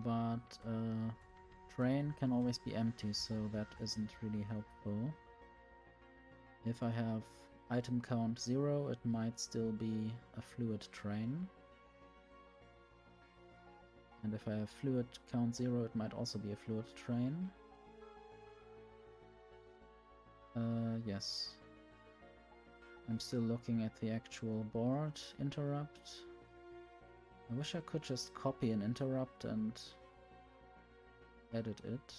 But train can always be empty, so that isn't really helpful. If I have item count 0, it might still be a fluid train. And if I have fluid count 0, it might also be a fluid train. Yes. I'm still looking at the actual board interrupt. I wish I could just copy an interrupt and edit it.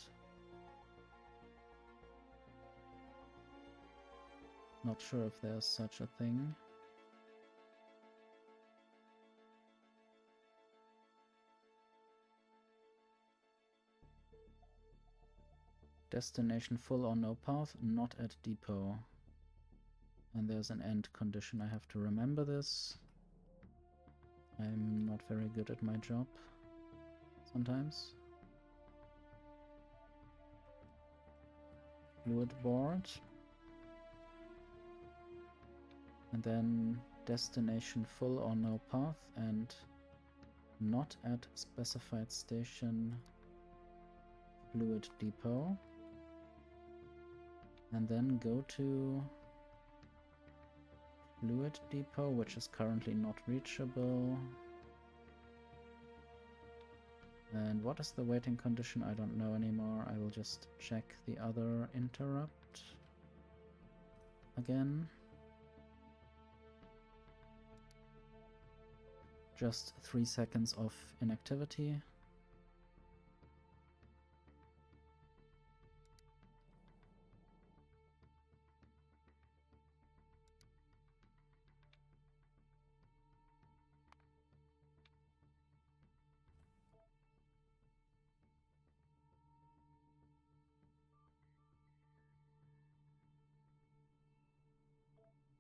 Not sure if there's such a thing. Destination full or no path, not at depot. And there's an end condition. I have to remember this. I'm not very good at my job sometimes. Fluid board. And then destination full or no path and not at specified station fluid depot. And then go to fluid depot, which is currently not reachable. And what is the waiting condition? I don't know anymore. I will just check the other interrupt again. Just 3 seconds of inactivity.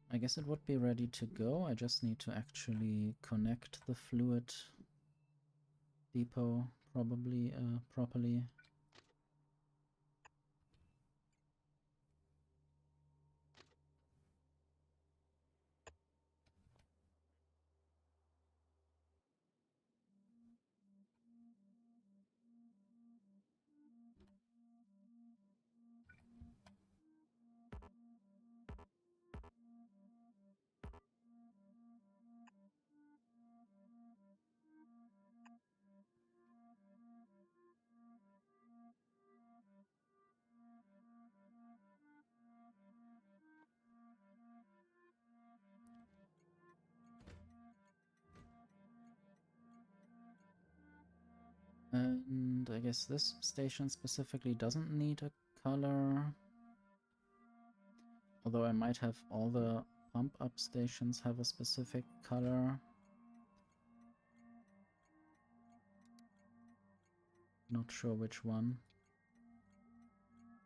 I guess it would be ready to go. I just need to actually connect the fluid depot probably properly. And I guess this station specifically doesn't need a color. Although I might have all the pump-up stations have a specific color. Not sure which one.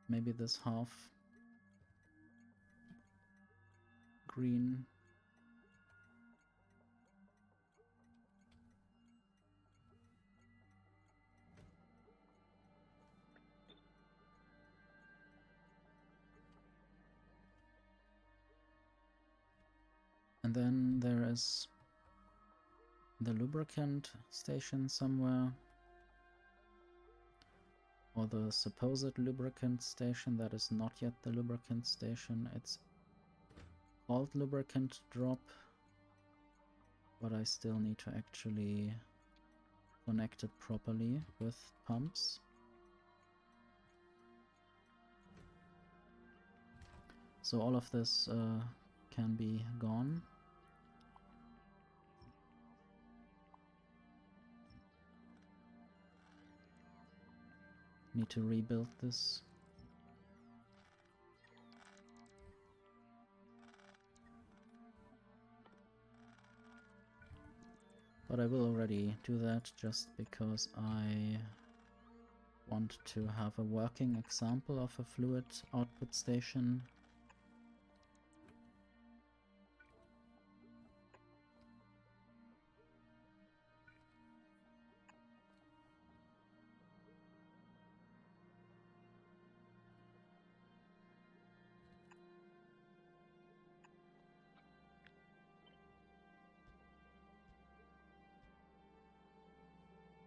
Maybe this half green. And And then there is the lubricant station somewhere. Or the supposed lubricant station that is not yet the lubricant station. It's called lubricant drop, but I still need to actually connect it properly with pumps. So all of this can be gone. Need to rebuild this. But I will already do that just because I want to have a working example of a fluid output station.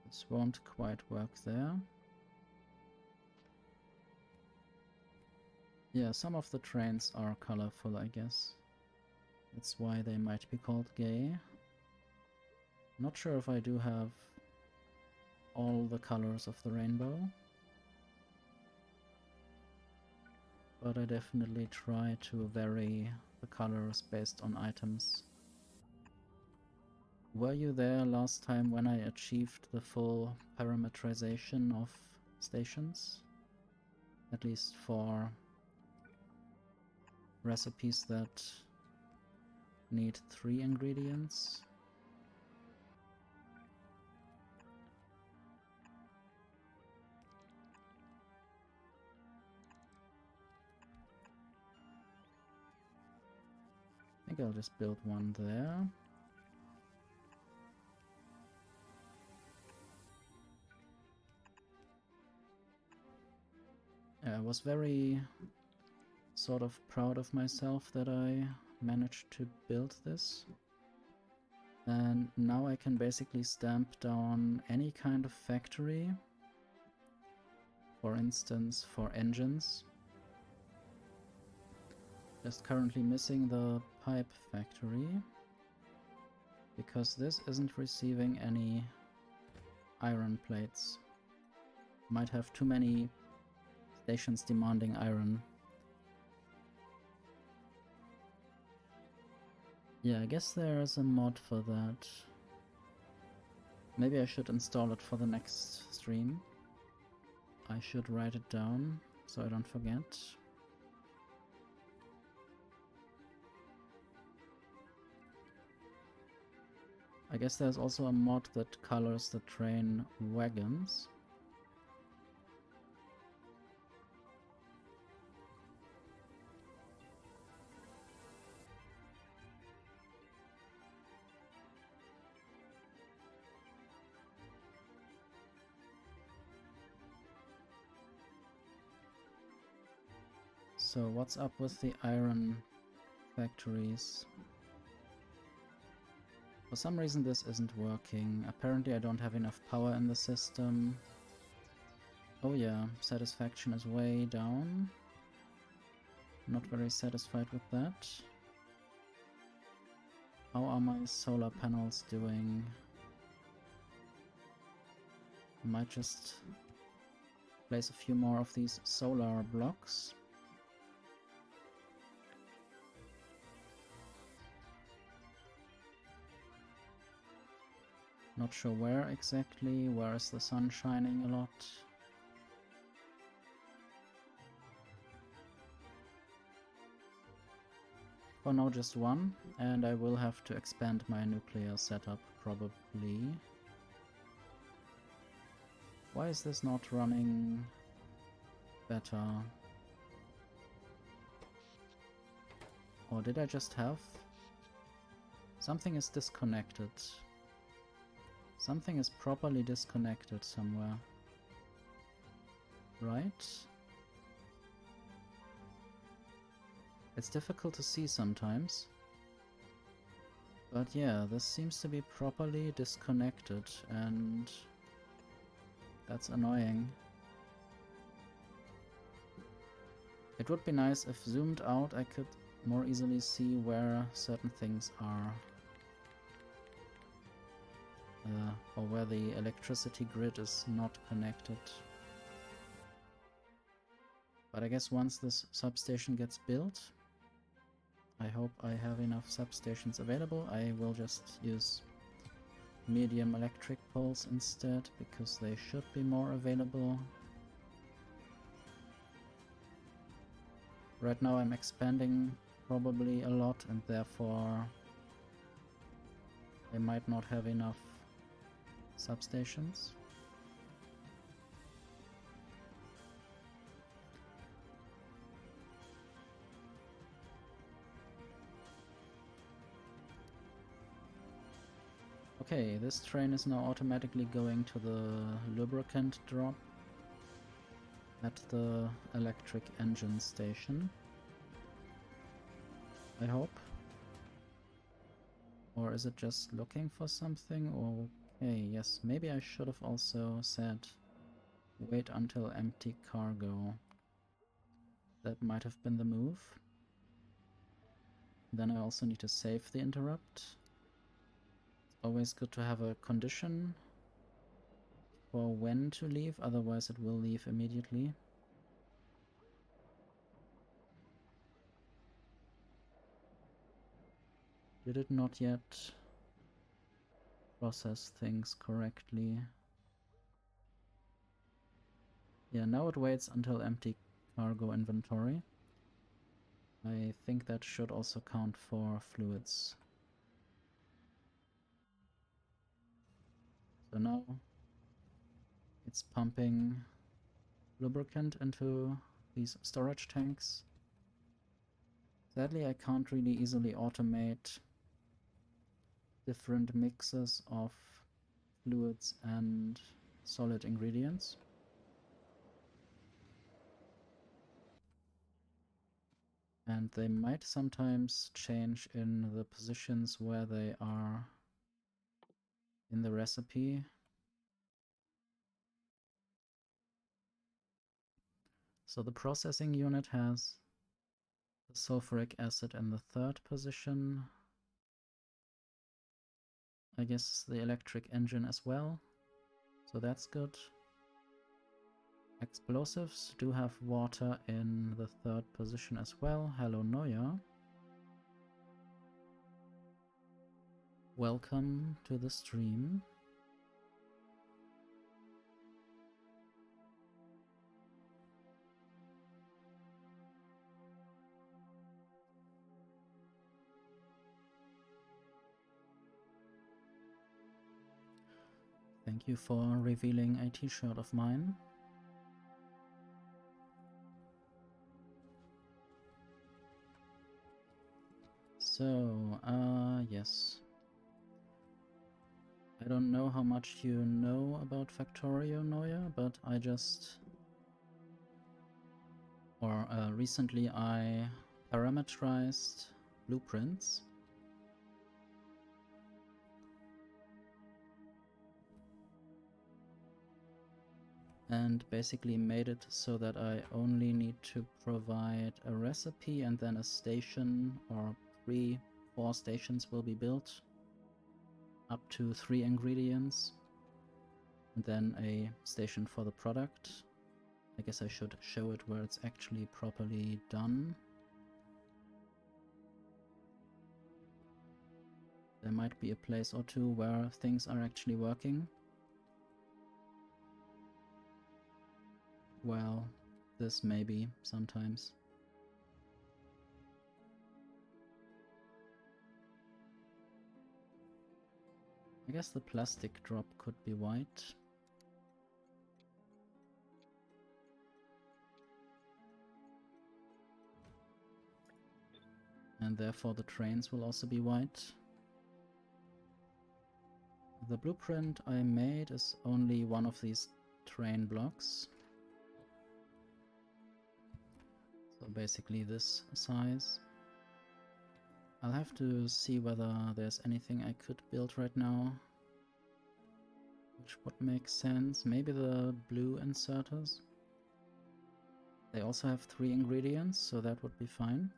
This won't quite work there. Yeah, some of the trains are colorful, I guess. That's why they might be called gay. Not sure if I do have all the colors of the rainbow, but I definitely try to vary the colors based on items. Were you there last time when I achieved the full parametrization of stations? At least for recipes that need 3 ingredients. I think I'll just build one there. I was very sort of proud of myself that I managed to build this. And now I can basically stamp down any kind of factory. For instance, for engines. Just currently missing the pipe factory. Because this isn't receiving any iron plates. Might have too many stations demanding iron. Yeah, I guess there is a mod for that. Maybe I should install it for the next stream. I should write it down so I don't forget. I guess there's also a mod that colors the train wagons. So what's up with the iron factories? For some reason this isn't working. Apparently I don't have enough power in the system. Oh yeah, satisfaction is way down. Not very satisfied with that. How are my solar panels doing? I might just place a few more of these solar blocks. Not sure where exactly. Where is the sun shining a lot? For now just one, and I will have to expand my nuclear setup probably. Why is this not running better? Or did I just have? Something is disconnected. Something is properly disconnected somewhere. Right? It's difficult to see sometimes. But yeah, this seems to be properly disconnected, and that's annoying. It would be nice if zoomed out I could more easily see where certain things are. Or where the electricity grid is not connected. But I guess once this substation gets built, I hope I have enough substations available. I will just use medium electric poles instead, because they should be more available. Right now I'm expanding probably a lot, and therefore I might not have enough substations. Okay, this train is now automatically going to the lubricant drop at the electric engine station, I hope. Or is it just looking for something? Okay, yes, maybe I should have also said wait until empty cargo. That might have been the move. Then I also need to save the interrupt. It's always good to have a condition for when to leave, otherwise it will leave immediately. Did it not yet process things correctly? Yeah, now it waits until empty cargo inventory. I think that should also count for fluids. So now it's pumping lubricant into these storage tanks. Sadly, I can't really easily automate different mixes of fluids and solid ingredients. And they might sometimes change in the positions where they are in the recipe. So the processing unit has the sulfuric acid in the 3rd position. I guess the electric engine as well. So that's good. Explosives do have water in the 3rd position as well. Hello Noya. Welcome to the stream. Thank you for revealing a t-shirt of mine. So, yes. I don't know how much you know about Factorio, Noya, but I just... recently I parameterized blueprints. And basically made it so that I only need to provide a recipe, and then a station, or 3-4 stations will be built. Up to 3 ingredients. And then a station for the product. I guess I should show it where it's actually properly done. There might be a place or two where things are actually working. Well, this maybe sometimes. I guess the plastic drop could be white. And therefore the trains will also be white. The blueprint I made is only one of these train blocks. So basically this size. I'll have to see whether there's anything I could build right now which would make sense. Maybe the blue inserters. They also have 3 ingredients, so that would be fine.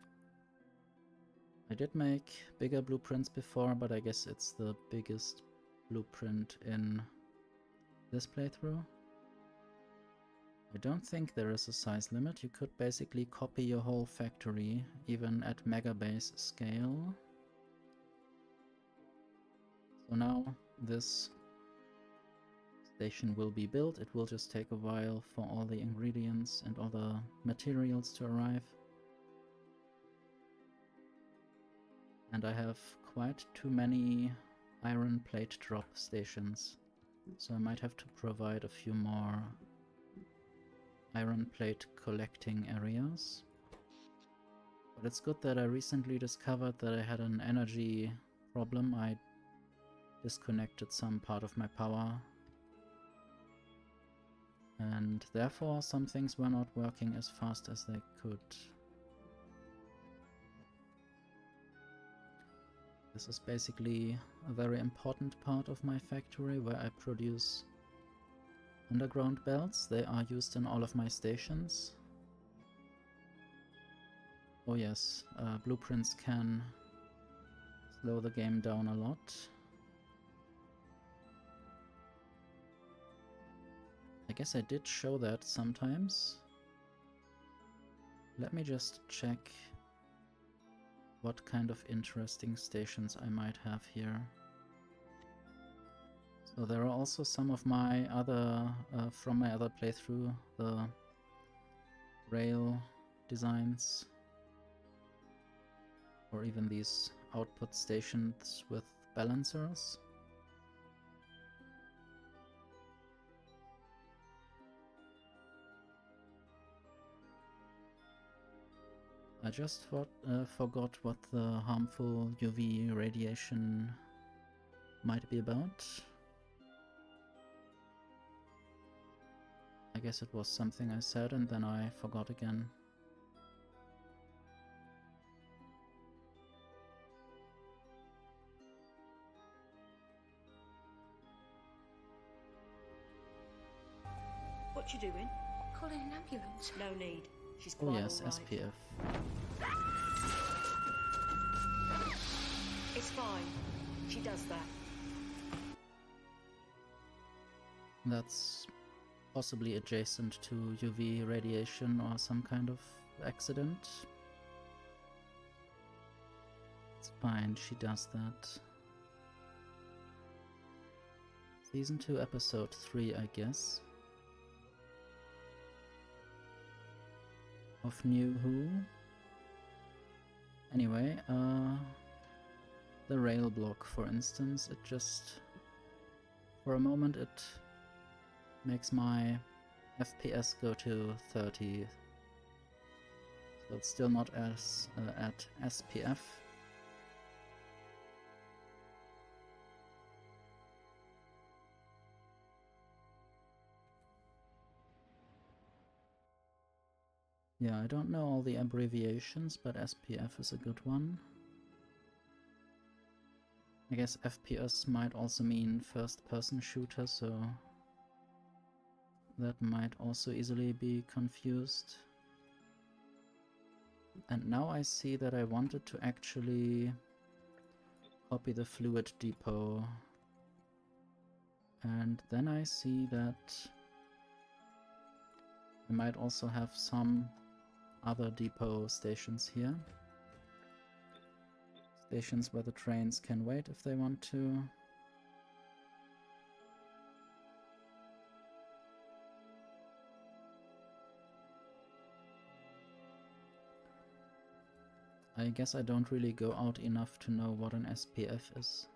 I did make bigger blueprints before, but I guess it's the biggest blueprint in this playthrough. I don't think there is a size limit. You could basically copy your whole factory, even at megabase scale. So now this station will be built. It will just take a while for all the ingredients and all the materials to arrive. And I have quite too many iron plate drop stations, so I might have to provide a few more iron plate collecting areas. But it's good that I recently discovered that I had an energy problem. I disconnected some part of my power, and therefore some things were not working as fast as they could. This is basically a very important part of my factory where I produce underground belts. They are used in all of my stations. Oh yes, blueprints can slow the game down a lot. I guess I did show that sometimes. Let me just check what kind of interesting stations I might have here. So there are also some of my other, from my other playthrough, the rail designs, or even these output stations with balancers. I just forgot what the harmful UV radiation might be about. I guess it was something I said and then I forgot again. What you doing? Calling an ambulance. No need. She's Oh quite yes, all right. SPF. It's fine. She does that. That's possibly adjacent to UV radiation or some kind of accident. It's fine, she does that. Season 2, Episode 3, I guess. Of New Who. Anyway, the rail block, for instance, it just, for a moment, it makes my FPS go to 30. So it's still not as at SPF. Yeah, I don't know all the abbreviations, but SPF is a good one. I guess FPS might also mean first-person shooter, so that might also easily be confused. And now I see that I wanted to actually copy the fluid depot. And then I see that I might also have some other depot stations here. Stations where the trains can wait if they want to. I guess I don't really go out enough to know what an SPF is.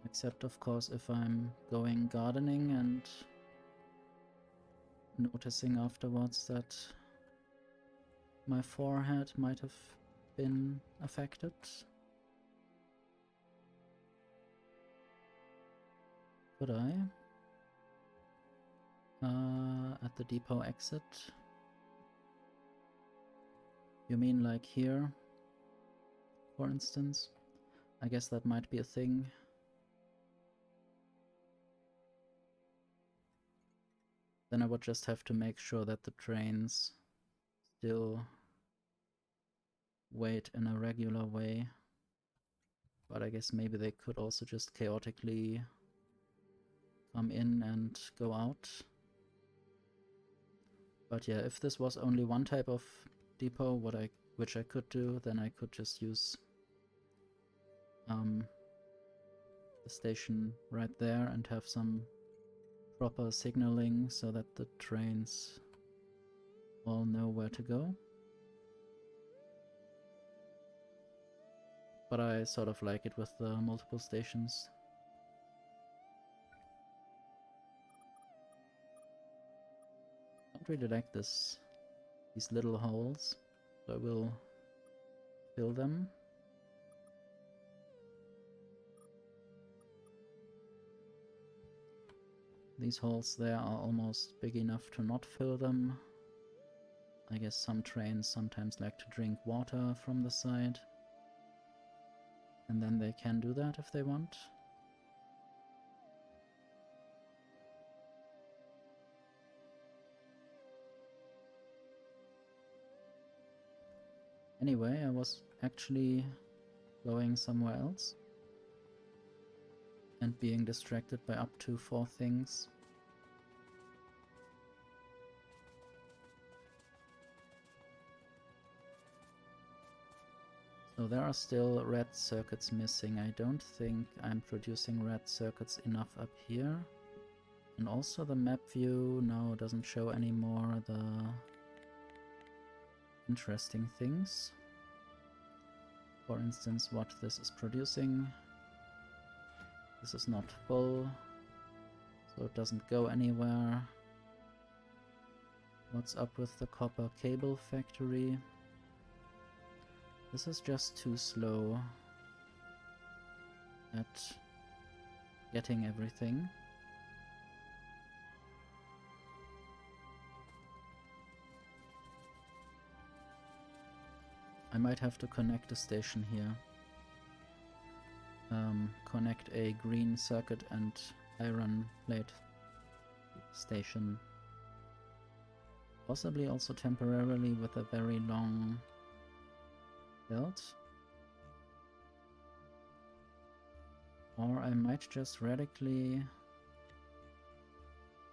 Except, of course, if I'm going gardening and noticing afterwards that my forehead might have been affected. Could I? At the depot exit? You mean like here? for instance. I guess that might be a thing. Then I would just have to make sure that the trains still wait in a regular way. But I guess maybe they could also just chaotically come in and go out. But yeah, if this was only one type of depot, which I could do, then I could just use the station right there and have some proper signaling so that the trains all know where to go. But I sort of like it with the multiple stations. Don't really like these little holes, so I will fill them. These holes there are almost big enough to not fill them. I guess some trains sometimes like to drink water from the side. And then they can do that if they want. Anyway, I was actually going somewhere else and being distracted by up to 4 things. So there are still red circuits missing. I don't think I'm producing red circuits enough up here. And also the map view now doesn't show anymore the interesting things. For instance, what this is producing. This is not full, so it doesn't go anywhere. What's up with the copper cable factory? This is just too slow at getting everything. I might have to connect a station here. Connect a green circuit and iron plate station. Possibly also temporarily with a very long belt. Or I might just radically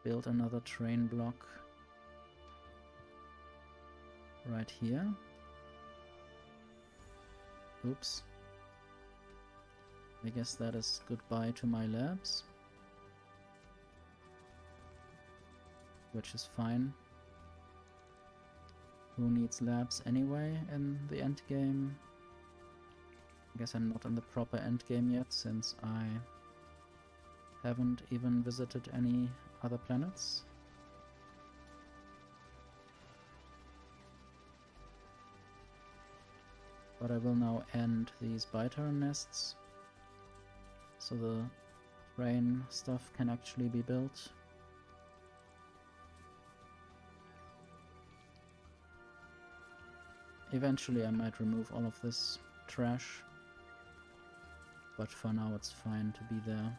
build another train block right here. Oops. I guess that is goodbye to my labs. Which is fine. Who needs labs anyway in the endgame? I guess I'm not in the proper endgame yet, since I haven't even visited any other planets. But I will now end these biter nests, so the train stuff can actually be built. Eventually I might remove all of this trash, but for now it's fine to be there.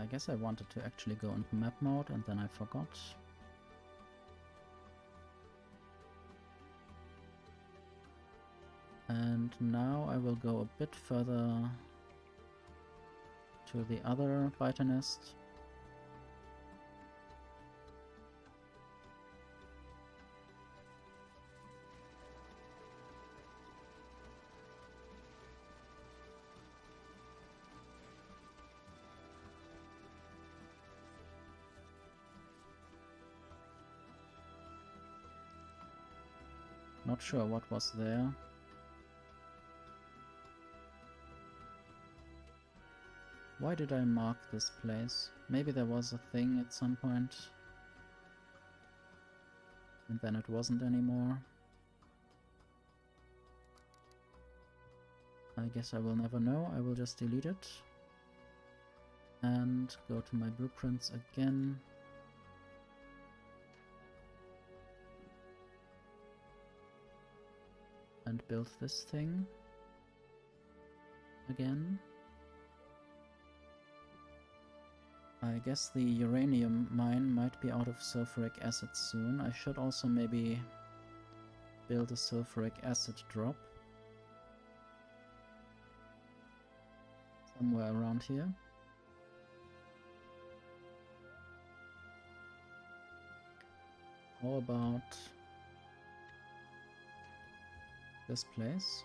I guess I wanted to actually go into map mode and then I forgot. And now I will go a bit further to the other biter nest. Not sure what was there. Why did I mark this place? Maybe there was a thing at some point, and then it wasn't anymore. I guess I will never know. I will just delete it. And go to my blueprints again. And build this thing again. I guess the uranium mine might be out of sulfuric acid soon. I should also maybe build a sulfuric acid drop somewhere around here. How about this place?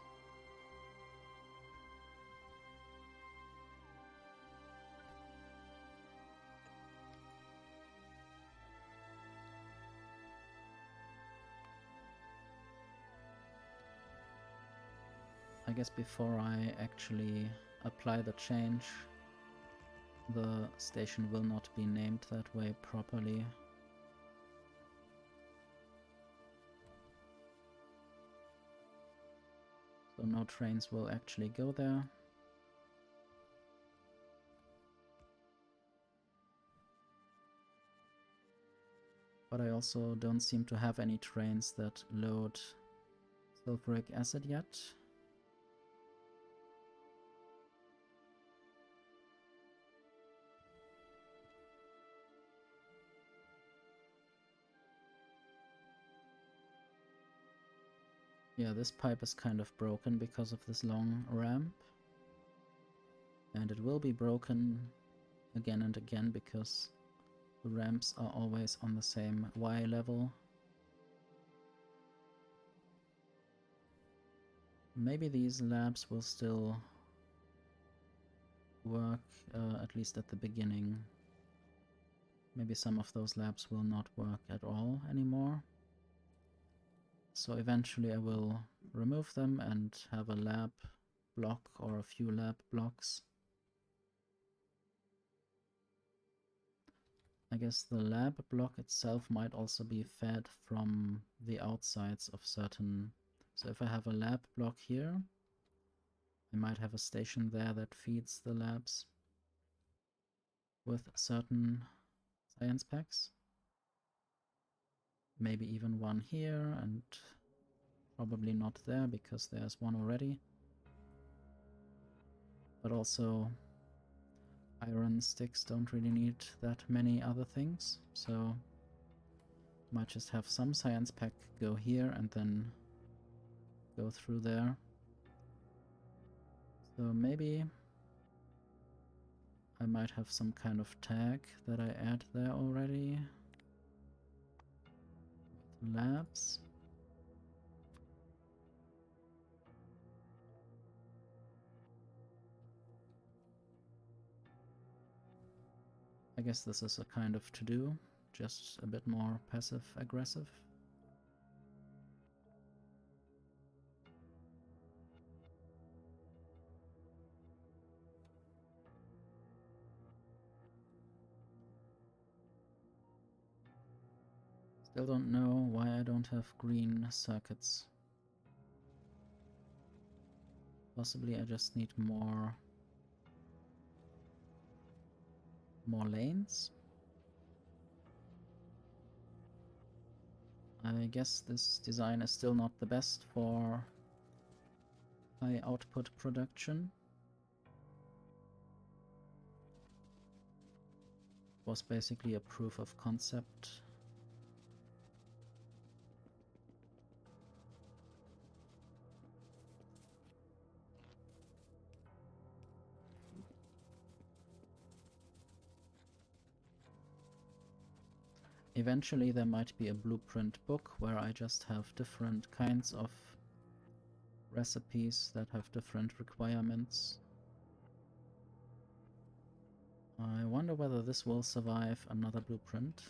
I guess before I actually apply the change, the station will not be named that way properly. So no trains will actually go there. But I also don't seem to have any trains that load sulfuric acid yet. Yeah, this pipe is kind of broken because of this long ramp. And it will be broken again and again because the ramps are always on the same Y level. Maybe these labs will still work, at least at the beginning. Maybe some of those labs will not work at all anymore. So eventually I will remove them and have a lab block or a few lab blocks. I guess the lab block itself might also be fed from the outsides of certain... So if I have a lab block here, I might have a station there that feeds the labs with certain science packs. Maybe even one here, and probably not there because there's one already. But also iron sticks don't really need that many other things, so might just have some science pack go here and then go through there. So maybe I might have some kind of tag that I add there already. Labs. I guess this is a kind of to-do, just a bit more passive-aggressive. Still don't know why I don't have green circuits. Possibly I just need more lanes. I guess this design is still not the best for high output production. It was basically a proof of concept. Eventually there might be a blueprint book where I just have different kinds of recipes that have different requirements. I wonder whether this will survive another blueprint.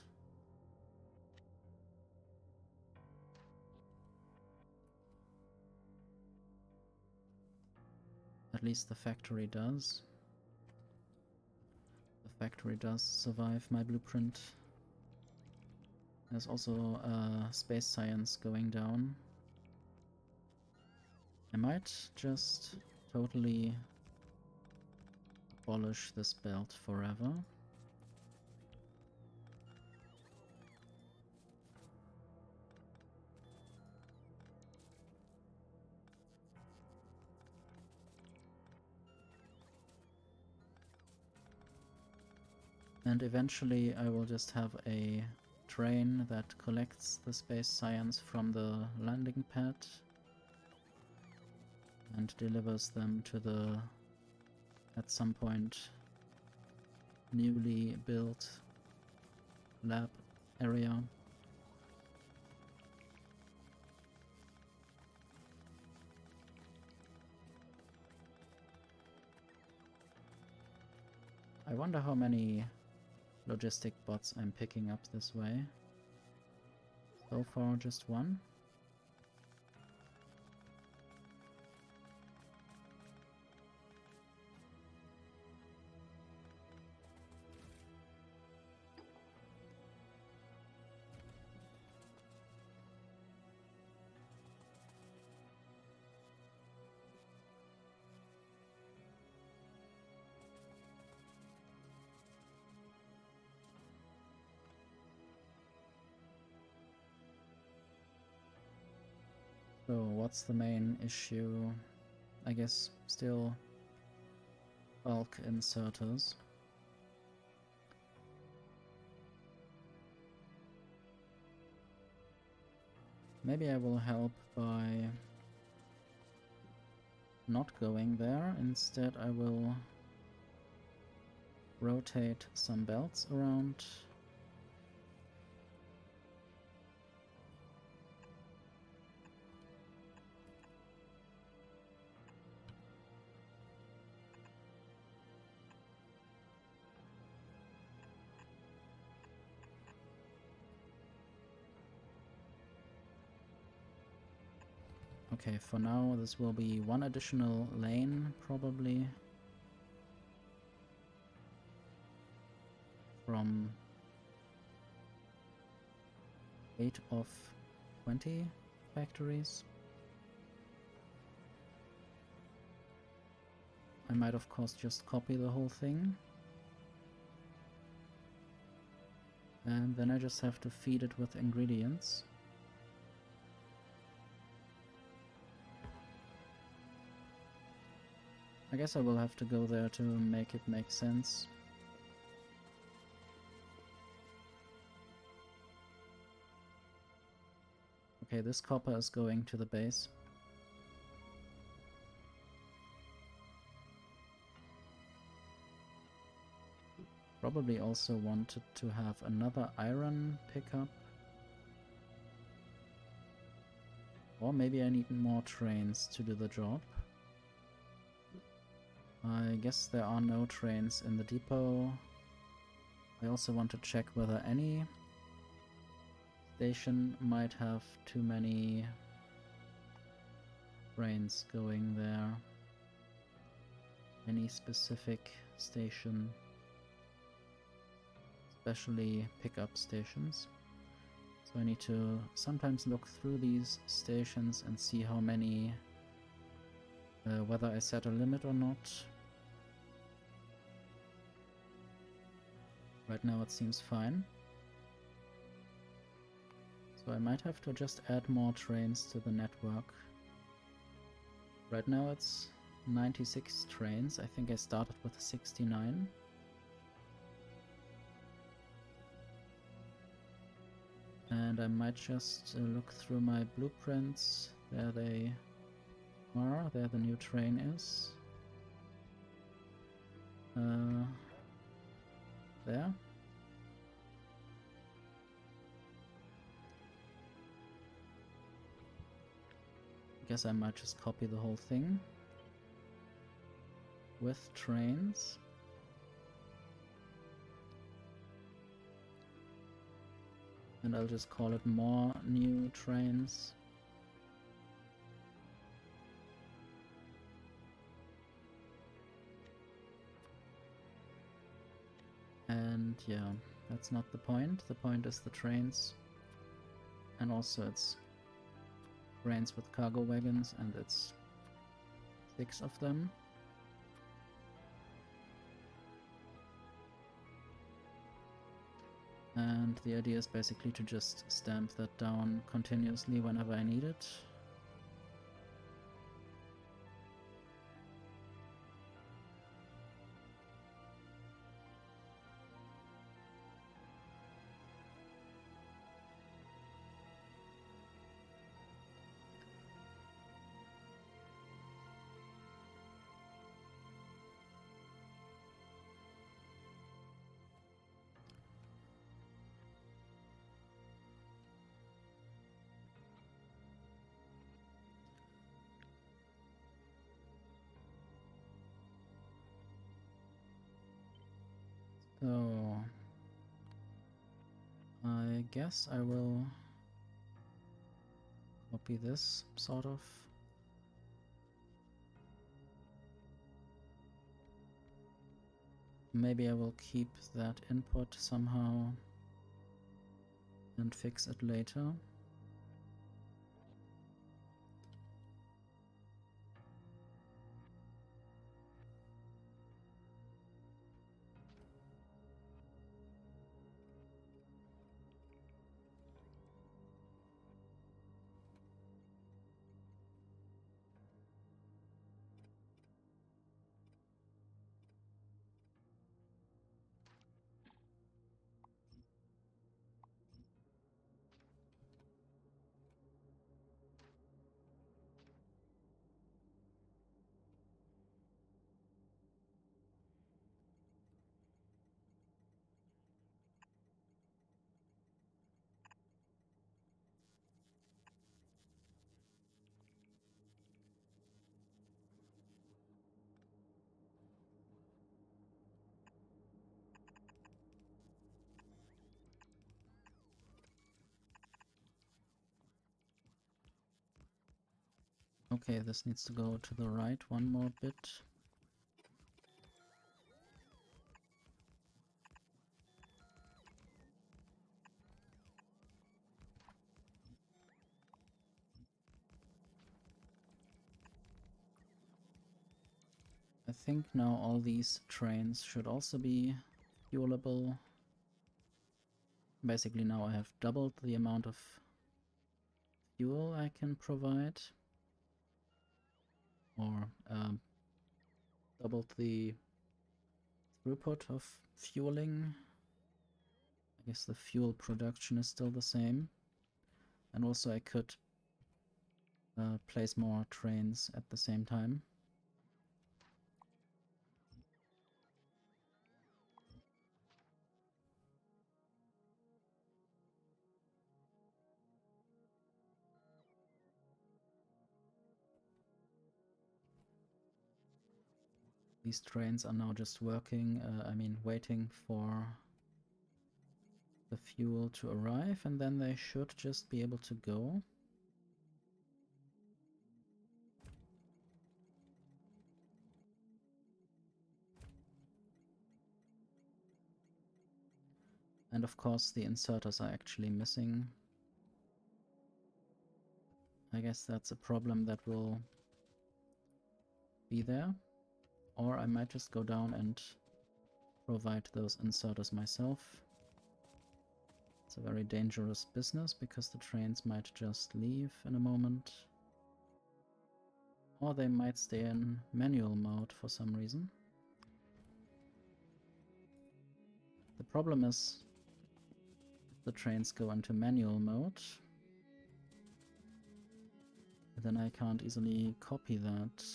At least the factory does. The factory does survive my blueprint. There's also space science going down. I might just totally abolish this belt forever. And eventually I will just have a train that collects the space science from the landing pad and delivers them to the, at some point, newly built lab area. I wonder how many logistic bots I'm picking up this way. So far, just one. So what's the main issue? I guess still bulk inserters. Maybe I will help by not going there. Instead I will rotate some belts around. Okay, for now this will be one additional lane, probably. From 8 of 20 factories. I might of course just copy the whole thing. And then I just have to feed it with ingredients. I guess I will have to go there to make it make sense. Okay, this copper is going to the base. Probably also wanted to have another iron pickup. Or maybe I need more trains to do the job. I guess there are no trains in the depot. I also want to check whether any station might have too many trains going there. Any specific station, especially pickup stations. So I need to sometimes look through these stations and see how many, whether I set a limit or not. Right now it seems fine. So I might have to just add more trains to the network. Right now it's 96 trains. I think I started with 69. And I might just look through my blueprints. There they are. There the new train is. There. I guess I might just copy the whole thing with trains. And I'll just call it more new trains. And yeah, that's not the point. The point is the trains. And also it's trains with cargo wagons, and it's 6 of them. And the idea is basically to just stamp that down continuously whenever I need it. So I guess I will copy this, sort of. Maybe I will keep that input somehow and fix it later. Okay, this needs to go to the right one more bit. I think now all these trains should also be fuelable. Basically now I have doubled the amount of fuel I can provide, or doubled the throughput of fueling. I guess the fuel production is still the same. And also I could place more trains at the same time. These trains are now just working, waiting for the fuel to arrive, and then they should just be able to go. And of course the inserters are actually missing. I guess that's a problem that will be there. Or I might just go down and provide those inserters myself. It's a very dangerous business because the trains might just leave in a moment. Or they might stay in manual mode for some reason. The problem is if the trains go into manual mode, then I can't easily copy that.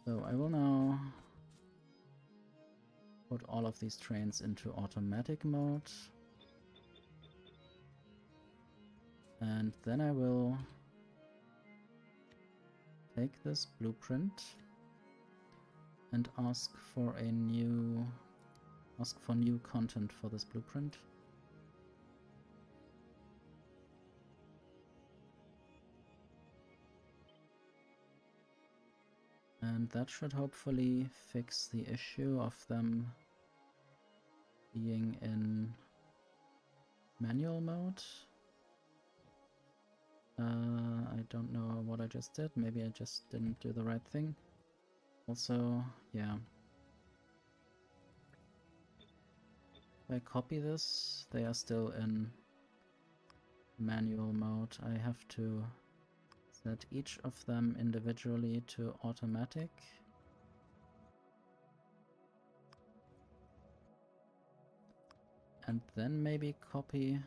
So I will now put all of these trains into automatic mode. And then I will take this blueprint and ask for new content for this blueprint. And that should hopefully fix the issue of them being in manual mode. I don't know what I just did. Maybe I just didn't do the right thing. Also, yeah. If I copy this, they are still in manual mode. I have to set each of them individually to automatic. And then maybe copy.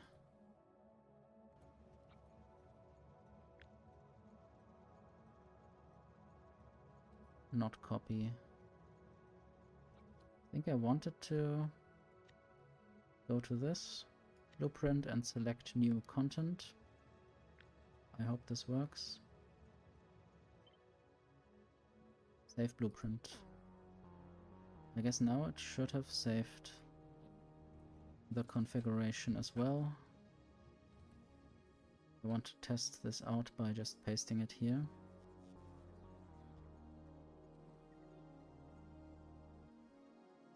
Not copy. I think I wanted to go to this blueprint and select new content. I hope this works. Save blueprint. I guess now it should have saved the configuration as well. I want to test this out by just pasting it here.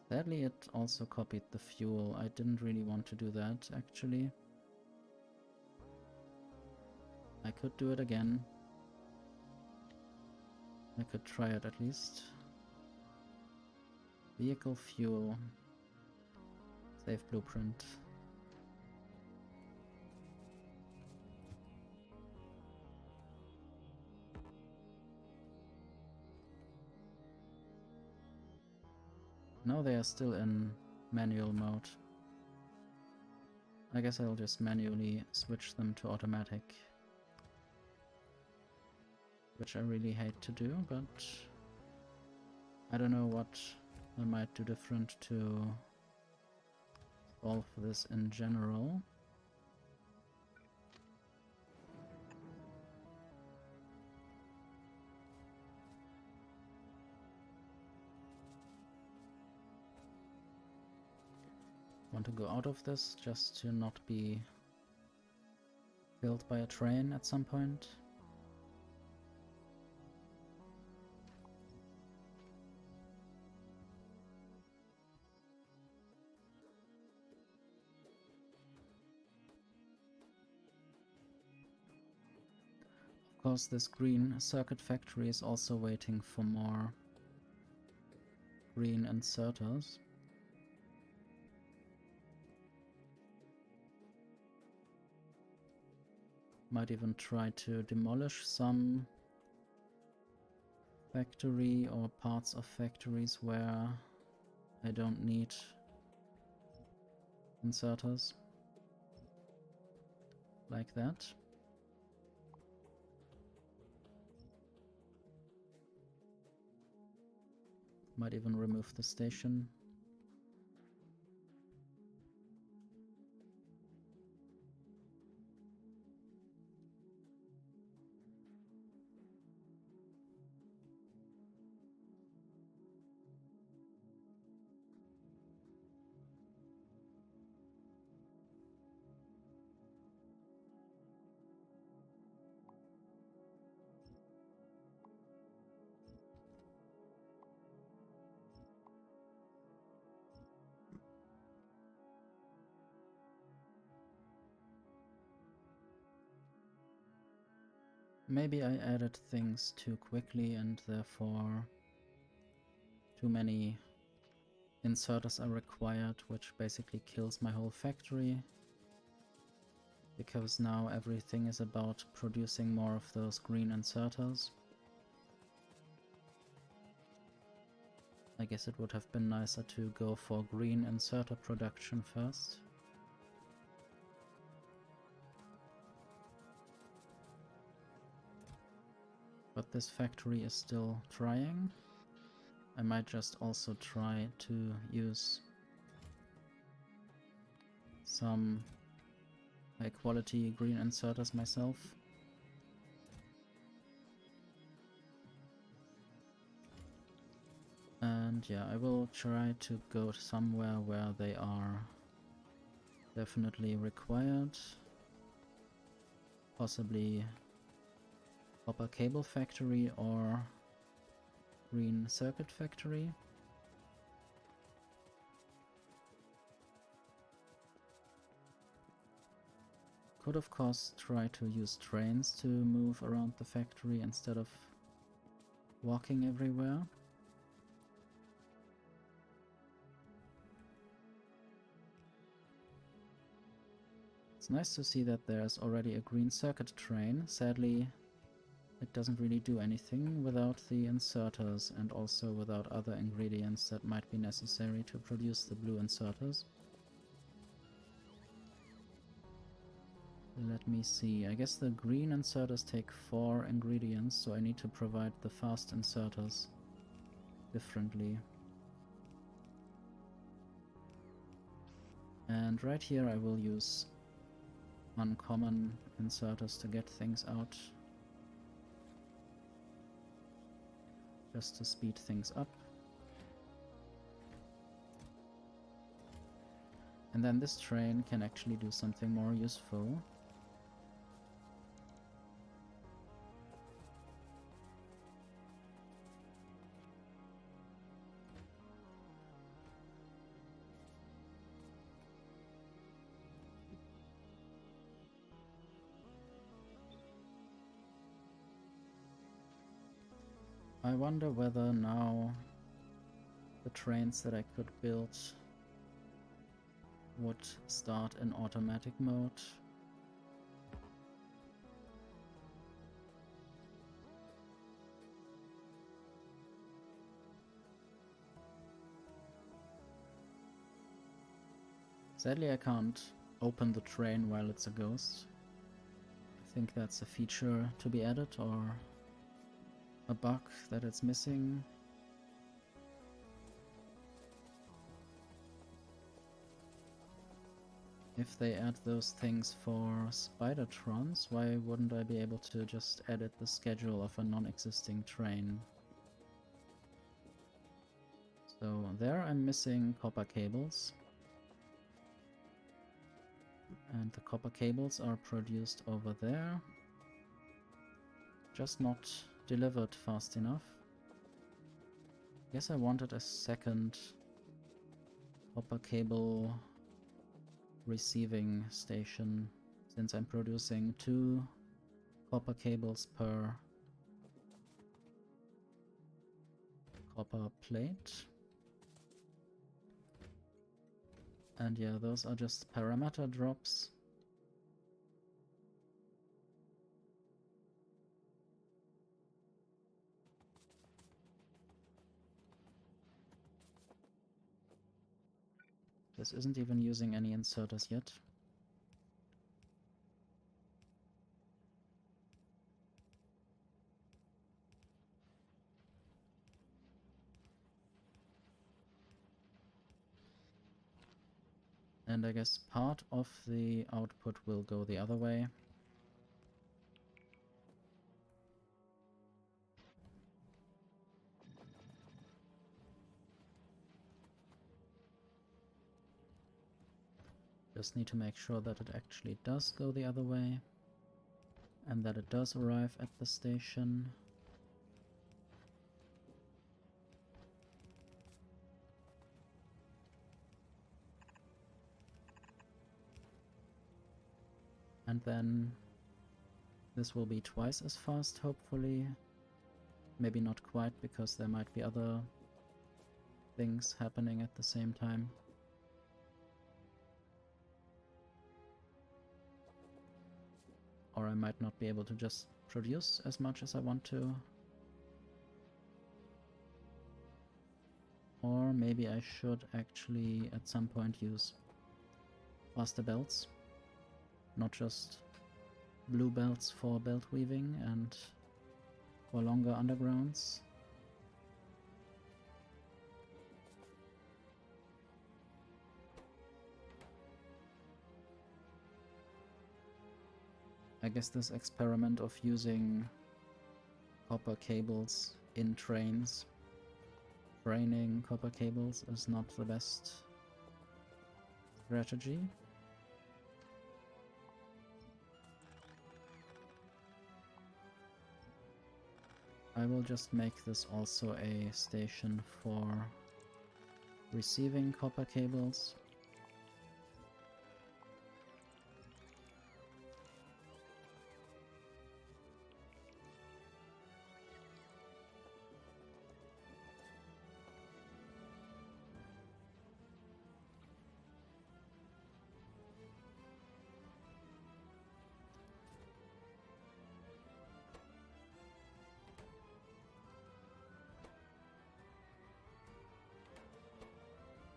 Sadly, it also copied the fuel. I didn't really want to do that, actually. I could do it again. I could try it at least. Vehicle fuel. Save blueprint. Now they are still in manual mode. I guess I'll just manually switch them to automatic. Which I really hate to do, but I don't know what I might do different to solve this in general. Want to go out of this just to not be killed by a train at some point. Of course, this green circuit factory is also waiting for more green inserters. Might even try to demolish some factory or parts of factories where I don't need inserters. Like that. Might even remove the station. Maybe I added things too quickly and therefore too many inserters are required, which basically kills my whole factory. Because now everything is about producing more of those green inserters. I guess it would have been nicer to go for green inserter production first. But this factory is still trying. I might just also try to use some high quality green inserters myself. And yeah, I will try to go somewhere where they are definitely required. Possibly copper cable factory or green circuit factory. Could of course try to use trains to move around the factory instead of walking everywhere. It's nice to see that there's already a green circuit train. Sadly, it doesn't really do anything without the inserters and also without other ingredients that might be necessary to produce the blue inserters. Let me see. I guess the green inserters take 4 ingredients, so I need to provide the fast inserters differently. And right here I will use uncommon inserters to get things out, just to speed things up. And then this train can actually do something more useful. I wonder whether now the trains that I could build would start in automatic mode. Sadly, I can't open the train while it's a ghost. I think that's a feature to be added, or a bug that it's missing. If they add those things for Spidertrons, why wouldn't I be able to just edit the schedule of a non-existing train? So there I'm missing copper cables. And the copper cables are produced over there. Just not delivered fast enough. Guess I wanted a second copper cable receiving station, since I'm producing 2 copper cables per copper plate. And yeah, those are just parameter drops. This isn't even using any inserters yet. And I guess part of the output will go the other way. Just need to make sure that it actually does go the other way, and that it does arrive at the station. And then this will be twice as fast, hopefully. Maybe not quite, because there might be other things happening at the same time. Or I might not be able to just produce as much as I want to. Or maybe I should actually at some point use faster belts. Not just blue belts for belt weaving and for longer undergrounds. I guess this experiment of using copper cables in trains, draining copper cables, is not the best strategy. I will just make this also a station for receiving copper cables.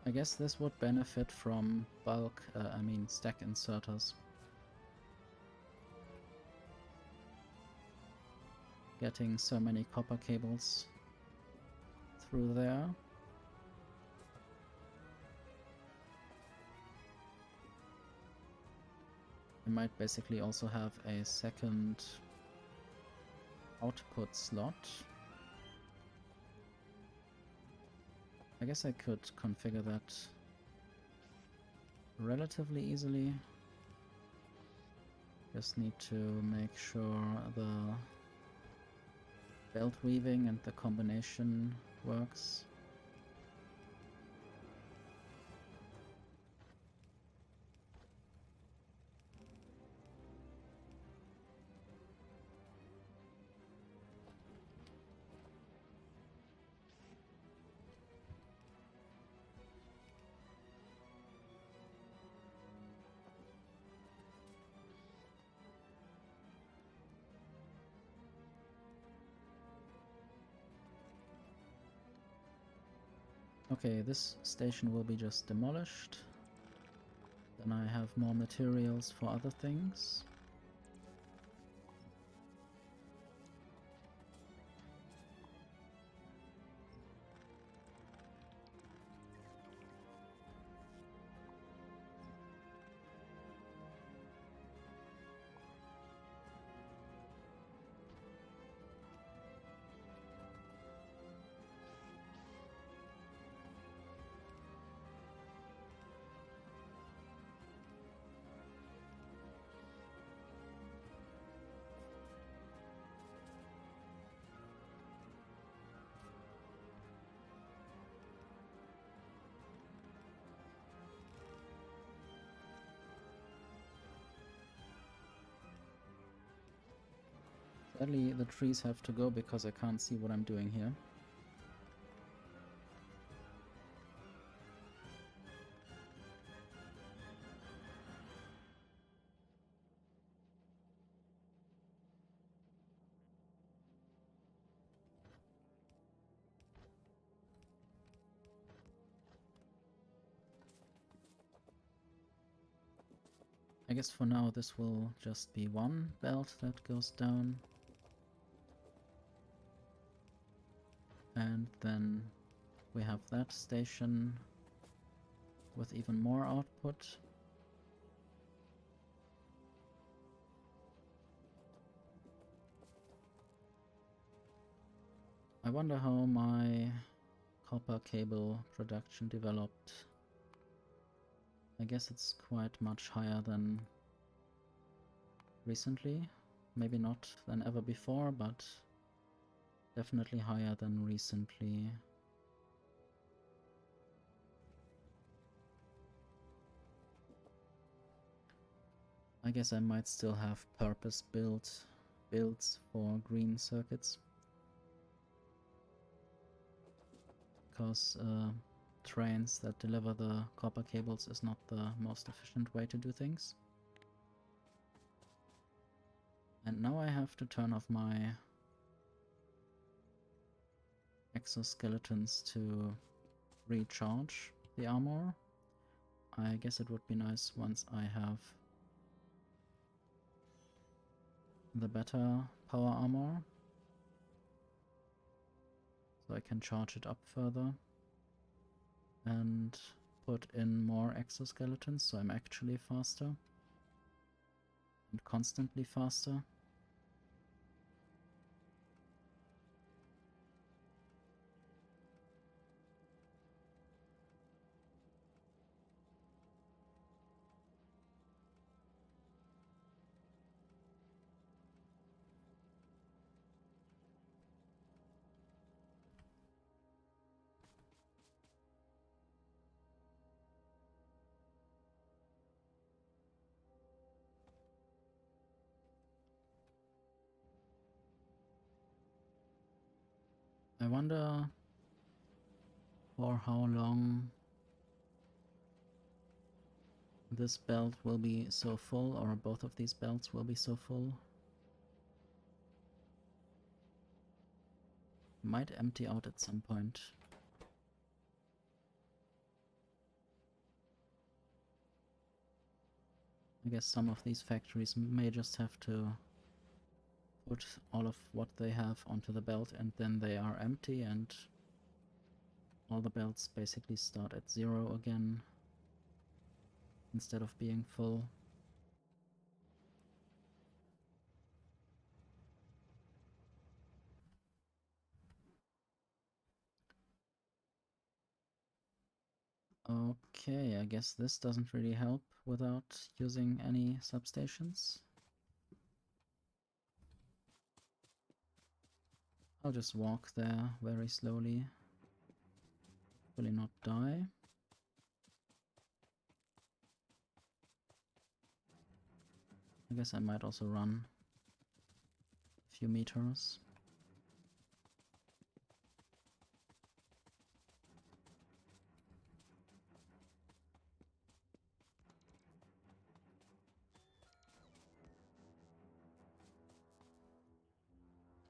I guess this would benefit from bulk, stack inserters. Getting so many copper cables through there. I might basically also have a second output slot. I guess I could configure that relatively easily. Just need to make sure the belt weaving and the combination works. Okay, this station will be just demolished. Then I have more materials for other things. Sadly, the trees have to go because I can't see what I'm doing here. I guess for now this will just be one belt that goes down. And then we have that station with even more output. I wonder how my copper cable production developed. I guess it's quite much higher than recently. Maybe not than ever before, but definitely higher than recently. I guess I might still have purpose-built builds for green circuits. Because trains that deliver the copper cables is not the most efficient way to do things. And now I have to turn off my exoskeletons to recharge the armor. I guess it would be nice once I have the better power armor, so I can charge it up further and put in more exoskeletons so I'm actually faster and constantly faster. I wonder for how long this belt will be so full, or both of these belts will be so full. Might empty out at some point. I guess some of these factories may just have to put all of what they have onto the belt and then they are empty and all the belts basically start at 0 again instead of being full. Okay, I guess this doesn't really help without using any substations. I'll just walk there very slowly. Hopefully not die. I guess I might also run a few meters.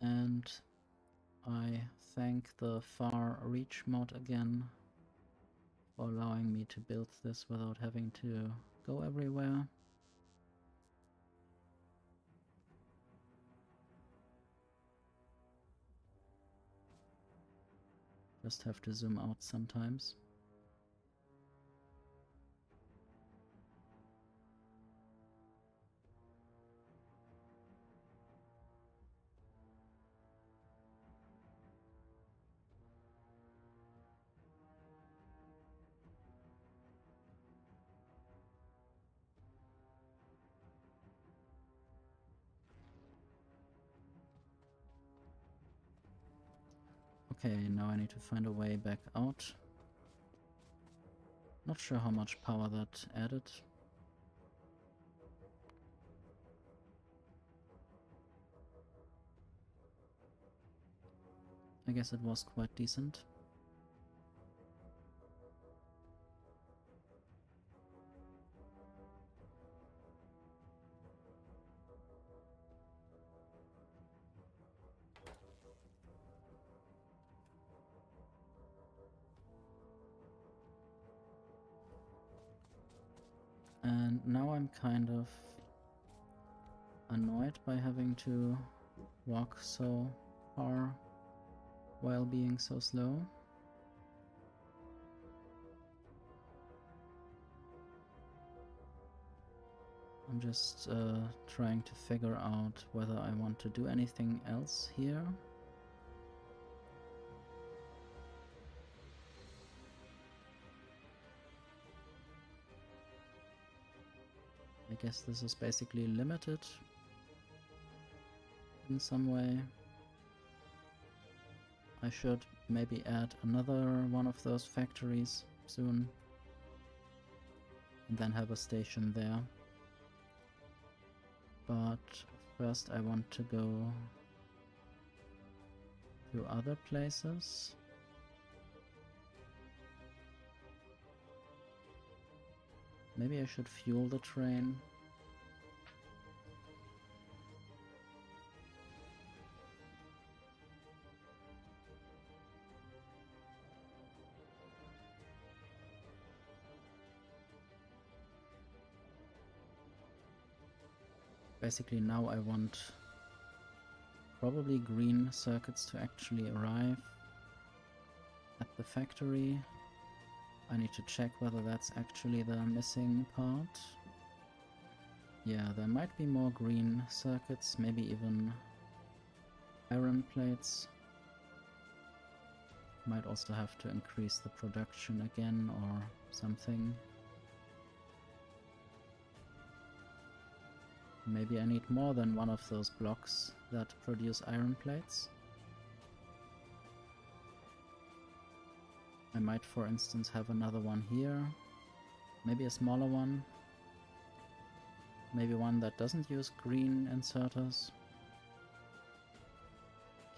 And I thank the Far Reach mod again for allowing me to build this without having to go everywhere. Just have to zoom out sometimes. Okay, now I need to find a way back out. Not sure how much power that added. I guess it was quite decent. And now I'm kind of annoyed by having to walk so far while being so slow. I'm just trying to figure out whether I want to do anything else here. I guess this is basically limited in some way. I should maybe add another one of those factories soon and then have a station there. But first I want to go to other places. Maybe I should fuel the train. Basically now I want probably green circuits to actually arrive at the factory. I need to check whether that's actually the missing part. Yeah, there might be more green circuits, maybe even iron plates. Might also have to increase the production again or something. Maybe I need more than one of those blocks that produce iron plates. I might, for instance, have another one here. Maybe a smaller one. Maybe one that doesn't use green inserters.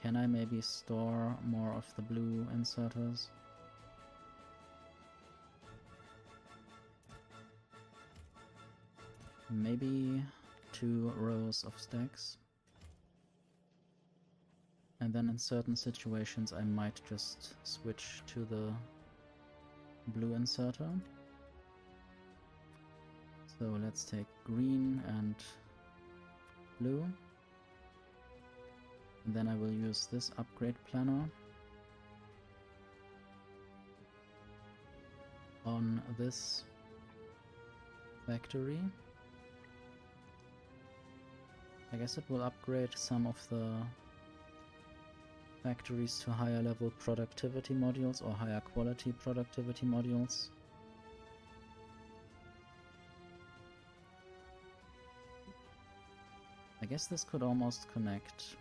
Can I maybe store more of the blue inserters? Maybe 2 rows of stacks. And then in certain situations I might just switch to the blue inserter. So let's take green and blue. And then I will use this upgrade planner on this factory. I guess it will upgrade some of the factories to higher level productivity modules or higher quality productivity modules. I guess this could almost connect,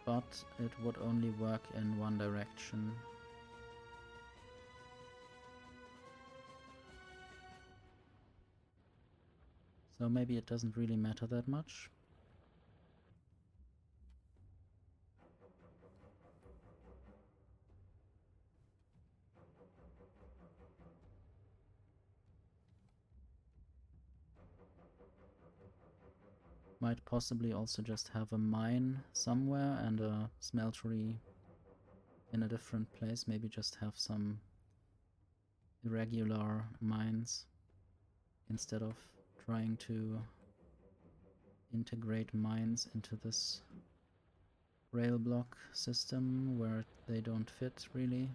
but it would only work in one direction. So maybe it doesn't really matter that much. Might possibly also just have a mine somewhere and a smeltery in a different place. Maybe just have some irregular mines instead of trying to integrate mines into this rail block system where they don't fit really.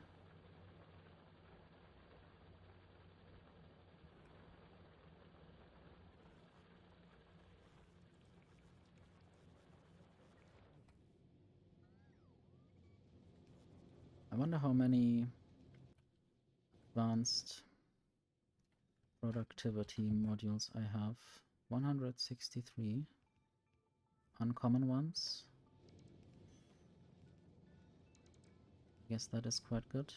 I wonder how many advanced productivity modules I have. 163 uncommon ones. I guess that is quite good.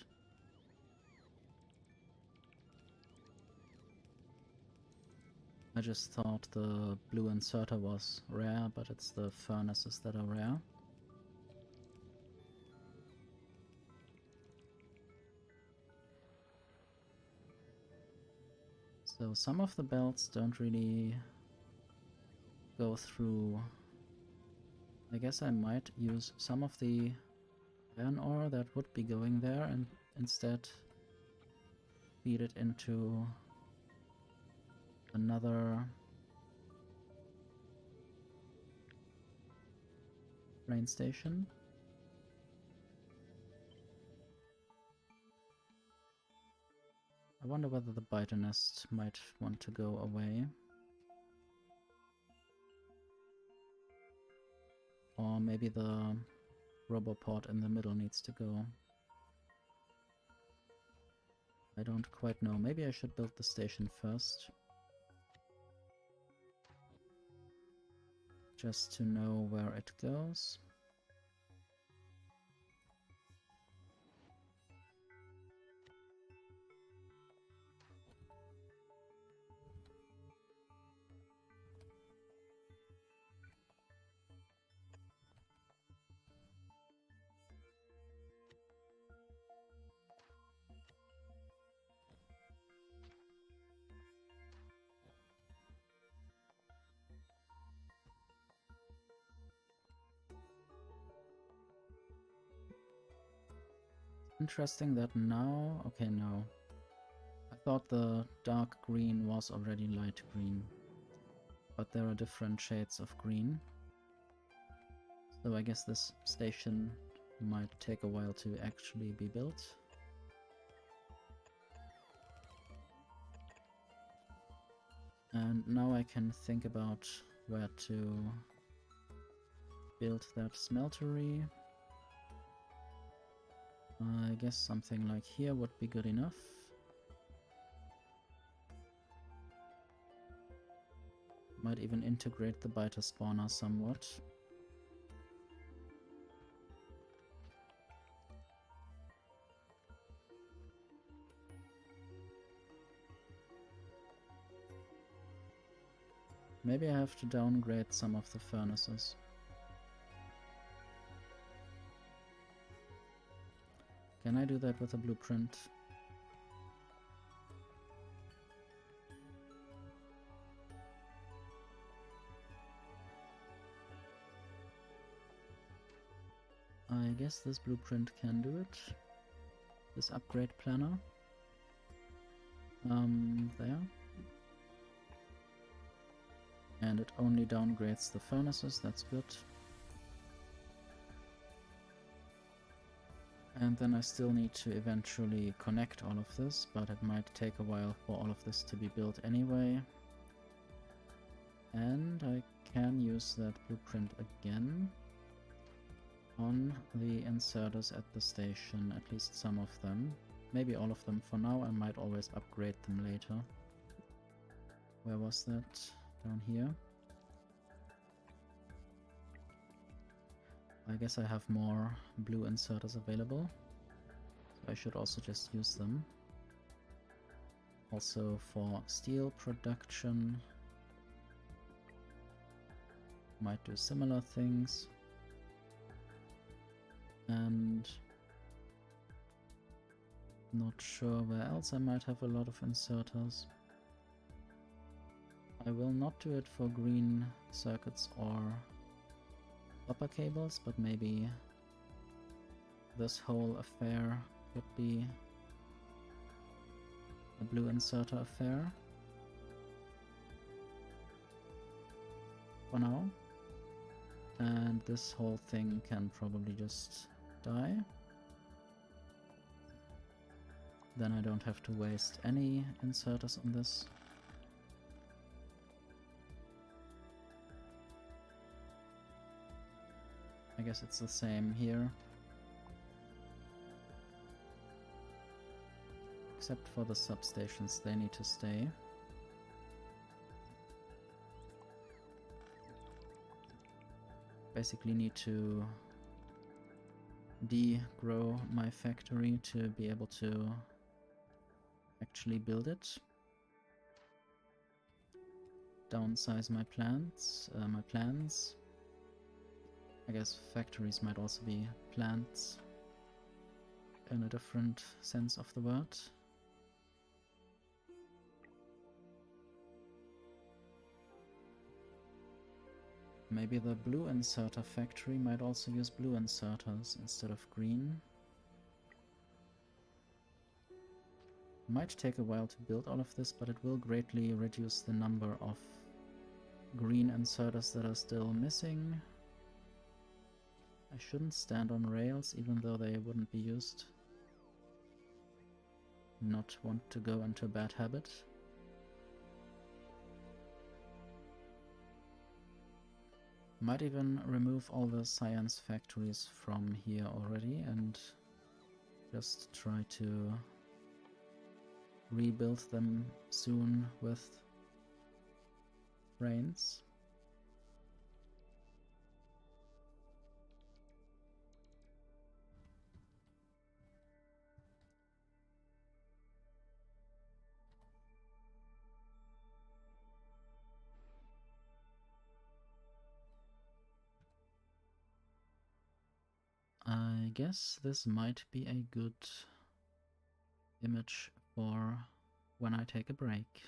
I just thought the blue inserter was rare, but it's the furnaces that are rare. So some of the belts don't really go through. I guess I might use some of the iron ore that would be going there and instead feed it into another train station. I wonder whether the biter nest might want to go away. Or maybe the roboport in the middle needs to go. I don't quite know. Maybe I should build the station first. Just to know where it goes. Interesting that now... Okay, no. I thought the dark green was already light green. But there are different shades of green. So I guess this station might take a while to actually be built. And now I can think about where to build that smeltery. I guess something like here would be good enough. Might even integrate the biter spawner somewhat. Maybe I have to downgrade some of the furnaces. Can I do that with a blueprint? I guess this blueprint can do it. This upgrade planner. There. And it only downgrades the furnaces, that's good. And then I still need to eventually connect all of this, but it might take a while for all of this to be built anyway. And I can use that blueprint again on the inserters at the station, at least some of them. Maybe all of them for now, I might always upgrade them later. Where was that? Down here. I guess I have more blue inserters available, so I should also just use them. Also for steel production, might do similar things. And not sure where else I might have a lot of inserters. I will not do it for green circuits or copper cables, but maybe this whole affair could be a blue inserter affair for now. And this whole thing can probably just die. Then I don't have to waste any inserters on this. I guess it's the same here. Except for the substations, they need to stay. Basically need to degrow my factory to be able to actually build it. Downsize my plants, my plans. I guess factories might also be plants in a different sense of the word. Maybe the blue inserter factory might also use blue inserters instead of green. Might take a while to build all of this, but it will greatly reduce the number of green inserters that are still missing. I shouldn't stand on rails, even though they wouldn't be used. Not want to go into a bad habit. Might even remove all the science factories from here already and just try to rebuild them soon with brains. I guess this might be a good image for when I take a break.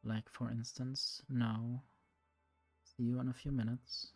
Like for instance now. See you in a few minutes.